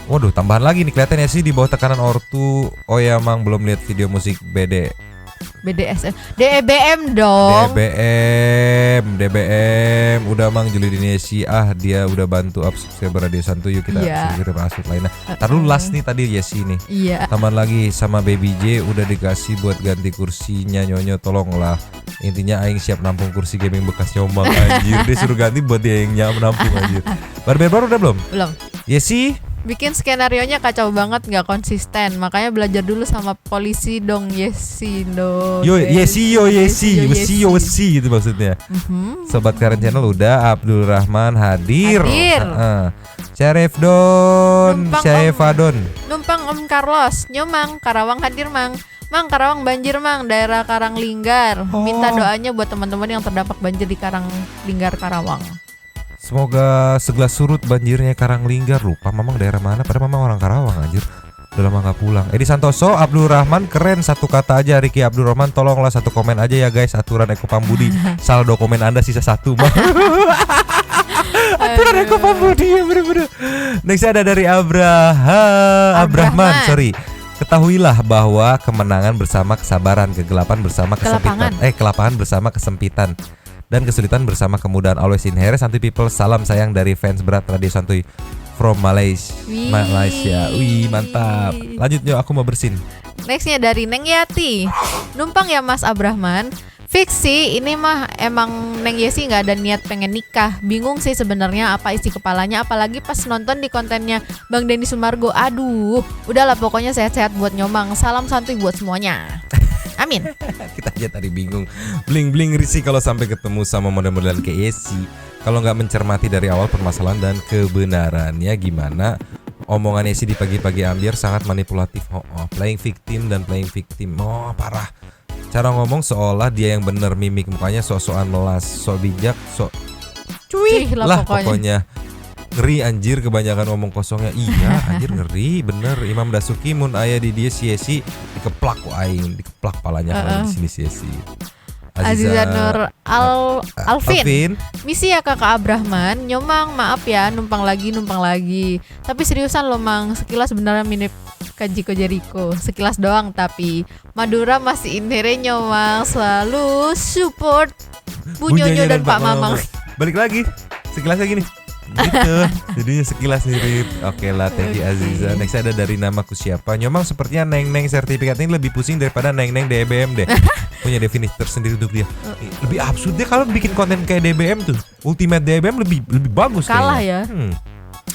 Waduh, tambahan lagi nih kelihatannya sih di bawah tekanan ortu. Oh ya, Mang belum lihat video musik BDSM, DBM dong. DBM. Udah Mang Julidin Yesi, dia udah bantu up subscriber Radio Santuy. Yuk kita kirim asut lainnya. Taruh last nih tadi Yesi nih. Iya. Tambahan lagi sama Baby J udah dikasih buat ganti kursinya Nyonyo, tolonglah. Intinya aing siap nampung kursi gaming bekas Nyomang anjir. Dia suruh ganti buat dia yang nampung anjir. Barber udah belum? Belum. Yesi bikin skenarionya kacau banget, nggak konsisten, makanya belajar dulu sama polisi dong. Yesi gitu maksudnya. Sobat Karen Channel udah, Abdul Rahman hadir. Syarif Don, Syarifadon. Numpang Om Carlos, Nyomang, Karawang hadir Mang. Mang, Karawang banjir Mang, daerah Karanglinggar. Minta doanya buat teman-teman yang terdampak banjir di Karanglinggar Karawang. Semoga segera surut banjirnya Karanglinggar. Lupa Mamang daerah mana, padahal Mamang orang Karawang anjir. Udah lama gak pulang. Edi Santoso, Abdul Rahman keren, satu kata aja. Ricky Abdul Rahman, tolonglah satu komen aja ya guys. Aturan Eko Pambudi. Saldo komen Anda sisa 1 Bang. Aturan Eko Pambudi ya bener-bener. Next ada dari Abrahman. Sorry. Ketahuilah bahwa kemenangan bersama kesabaran, kegelapan bersama kesempitan. Kelapangan bersama kesempitan, dan kesulitan bersama kemudahan. Always in here, Santuy people. Salam sayang dari fans berat Radio Santuy from Malaysia. Wih, mantap. Lanjut yuk, aku mau bersin. Nextnya dari Neng Yati. Numpang ya Mas Abrahman. Fix sih, ini mah emang Neng Yesi nggak ada niat pengen nikah. Bingung sih sebenarnya apa isi kepalanya, apalagi pas nonton di kontennya Bang Denny Sumargo. Aduh, udahlah pokoknya sehat-sehat buat Nyomang. Salam santuy buat semuanya. Amin. Kita aja tadi bingung. Bling-bling risih kalau sampai ketemu sama model-modelan kayak Yesi. Kalau nggak mencermati dari awal permasalahan dan kebenarannya gimana. Omongan Yesi di pagi-pagi ambiar sangat manipulatif. Playing victim dan playing victim. Parah. Cara ngomong seolah dia yang bener, mimik mukanya sok-sokan melas, sok bijak, sok cuy lah pokoknya. Ngeri anjir, kebanyakan omong kosongnya. Iya anjir, ngeri bener. Imam Dasuki mun aya di dia si Yesi dikeplak ku aing, dikeplak palanya kalau di sini si Yesi. Aziza Nur Alvin. Misi ya Kakak Abrahman. Nyomang maaf ya numpang lagi. Tapi seriusan loh Mang, sekilas beneran mirip Kajiko Jericho. Sekilas doang tapi Madura masih inhere Nyomang. Selalu support Bu Nyonyo dan Pak Mamang. Balik lagi, sekilas kayak gini gitu. Jadinya sekilas mirip. Oke lah, thank you Aziza. Next ada dari namaku siapa. Nyomang sepertinya Neng sertifikat ini lebih pusing daripada Neng DBM deh. Punya definisi tersendiri untuk dia. Lebih absurd deh kalau bikin konten kayak DBM tuh. Ultimate DBM lebih bagus kalah kayaknya. Ya.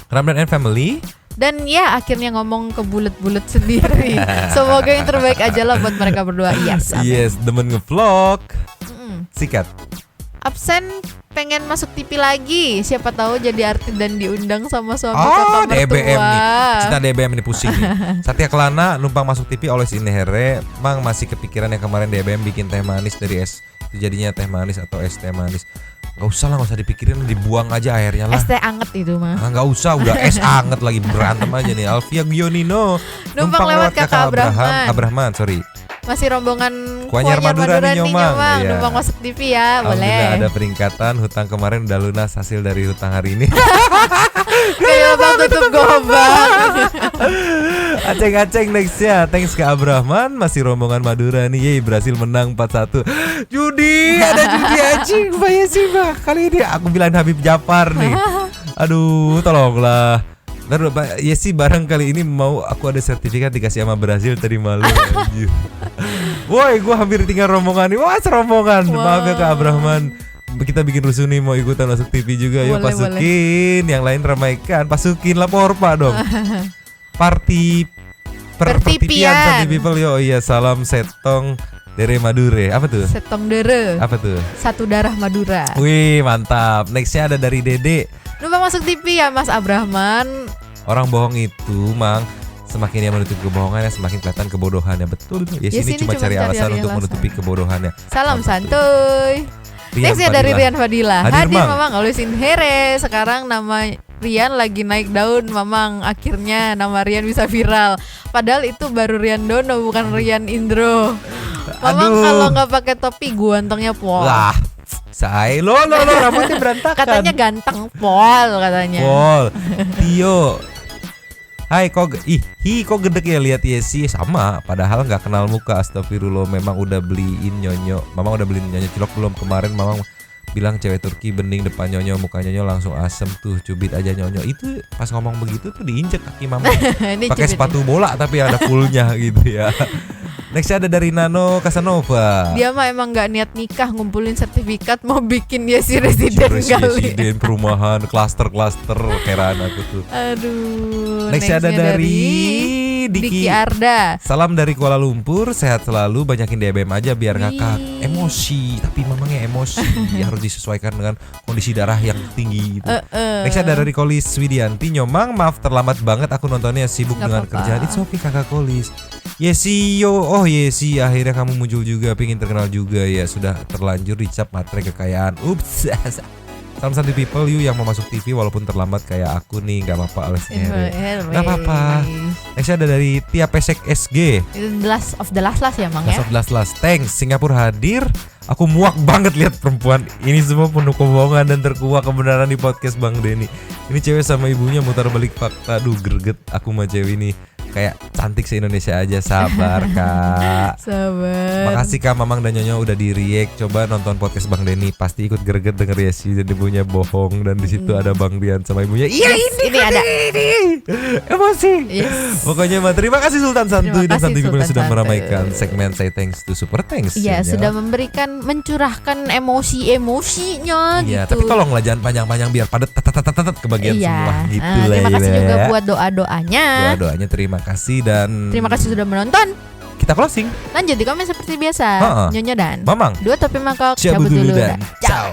Ramdan and Family. Dan ya akhirnya ngomong ke bulet-bulet sendiri. Semoga yang terbaik aja lah buat mereka berdua. Yes, demen ngevlog. Sikat. Absen pengen masuk TV lagi. Siapa tahu jadi artis dan diundang sama suami kota mertua. DBM nih. Cinta DBM ini pusing nih. Satya Kelana numpang masuk TV always in here. Mang masih kepikiran yang kemarin DBM bikin teh manis dari es. Itu jadinya teh manis atau es teh manis. Gak usah dipikirin, dibuang aja airnya lah. Es teh anget itu mah. Gak usah, udah es anget lagi berantem aja nih. Alvia Gionino numpang lewat Kakak Abrahman, sorry. Masih rombongan Kuanyar Madura nih Nyomang. Iya. Numpang masuk TV ya, boleh. Ada peringkatan, hutang kemarin udah lunas hasil dari hutang hari ini. Kayak bang tutup gobang. Aceng next ya. Thanks ke Abrahman. Masih rombongan Madura nih. Yeay, berhasil menang 4-1. Judi, ada judi anjing. Bayar sih bang. Kali ini aku bilang Habib Jafar nih. Aduh, tolonglah. Ya sih barang kali ini mau aku ada sertifikat dikasih sama Brazil tadi malu. Woi, gue hampir tinggal rombongan nih. Wah, serombongan. Maaf ya Kak Abrahman. Kita bikin rusuh nih, mau ikutan masuk TV juga. Yuk pasukin, yang lain ramaikan. Pasukin lah Porpa dong. Pertipian Santuy people. Yo iya, salam setong dari Madura. Apa tuh? Setong dere. Apa tuh? Satu darah Madura. Wih, mantap. Nextnya ada dari Dede. Numpang masuk TV ya Mas Abrahman. Orang bohong itu Mang, semakin dia menutupi kebohongannya semakin kelihatan kebodohannya. Betul. Ya sini cuma cari alasan untuk menutupi kebodohannya. Salam santuy. Nextnya dari Rian Fadila. Hadir Mamang always in here. Sekarang nama Rian lagi naik daun Mamang. Akhirnya nama Rian bisa viral. Padahal itu baru Rian Dono, bukan Rian Indro. Mamang kalau nggak pakai topi gantengnya pol. Lah, say lo rambutnya berantakan. Katanya ganteng pol katanya. Pol. Tio. Hai kok gedek ya lihat Yesi sama padahal nggak kenal muka. Astagfirullah, memang udah beliin nyonyo. Mamang udah beliin nyonyo cilok belum? Kemarin Mamang bilang cewek Turki bening depan nyonyo, muka nyonyo langsung asem tuh, cubit aja nyonyo. Itu pas ngomong begitu tuh diinjek kaki Mamang. Pakai sepatu bola tapi ada fullnya gitu ya. Next ada dari Nano Casanova. Dia mah emang gak niat nikah, ngumpulin sertifikat mau bikin Yesi residen kali. Residen perumahan, klaster heran aku tuh. Aduh. Next ada dari Diki Arda. Salam dari Kuala Lumpur, sehat selalu, banyakin DBM aja biar ngakak. Emosi, tapi mamangnya emosi harus disesuaikan dengan kondisi darah yang tinggi gitu. Next ada dari Kolis Widianti. Nyomang, maaf terlambat banget aku nontonnya, sibuk dengan kerjaan. It's okay Kakak Kolis. Yesi yo, oh Yesi, akhirnya kamu muncul juga, pengen terkenal juga ya. Sudah terlanjur dicap matre kekayaan. Ups. Salam santai people you yang mau masuk TV walaupun terlambat kayak aku nih, nggak apa-apa Alex Nere. Nggak apa-apa. Nextnya ada dari Tia Pesek SG. Itu the last of the last ya Mang ya. Last. Thanks. Singapura hadir. Aku muak banget lihat perempuan ini semua penuh kebohongan dan terkuak kebenaran di podcast Bang Denny. Ini cewek sama ibunya mutar balik fakta. Aduh greget aku mah cewek ini. Kayak cantik se-Indonesia aja. Sabar Kak. Sabar. Makasih Kak Mamang dan Nyonya udah di react. Coba nonton podcast Bang Denny, pasti ikut greget denger Yesi dan ibunya bohong. Dan di situ ada Bang Dian sama ibunya. Iya ini ada. Emosi. Yes. Pokoknya mah terima kasih Sultan Santuy dan Santuy People yang sudah Sultan meramaikan segmen Say Thanks to Super Thanks. Iya, sudah mencurahkan emosi-emosinya Iya, gitu. tapi tolonglah jangan panjang-panjang biar padat kebagian semua gitu lah. Terima kasih ya. juga buat doa-doanya. Doa-doanya terima kasih dan Terima kasih sudah menonton. kita closing. Lanjut di komen seperti biasa. Nyonya dan Mamang. Dua Topi Mangkok Cabut dulu dan ciao.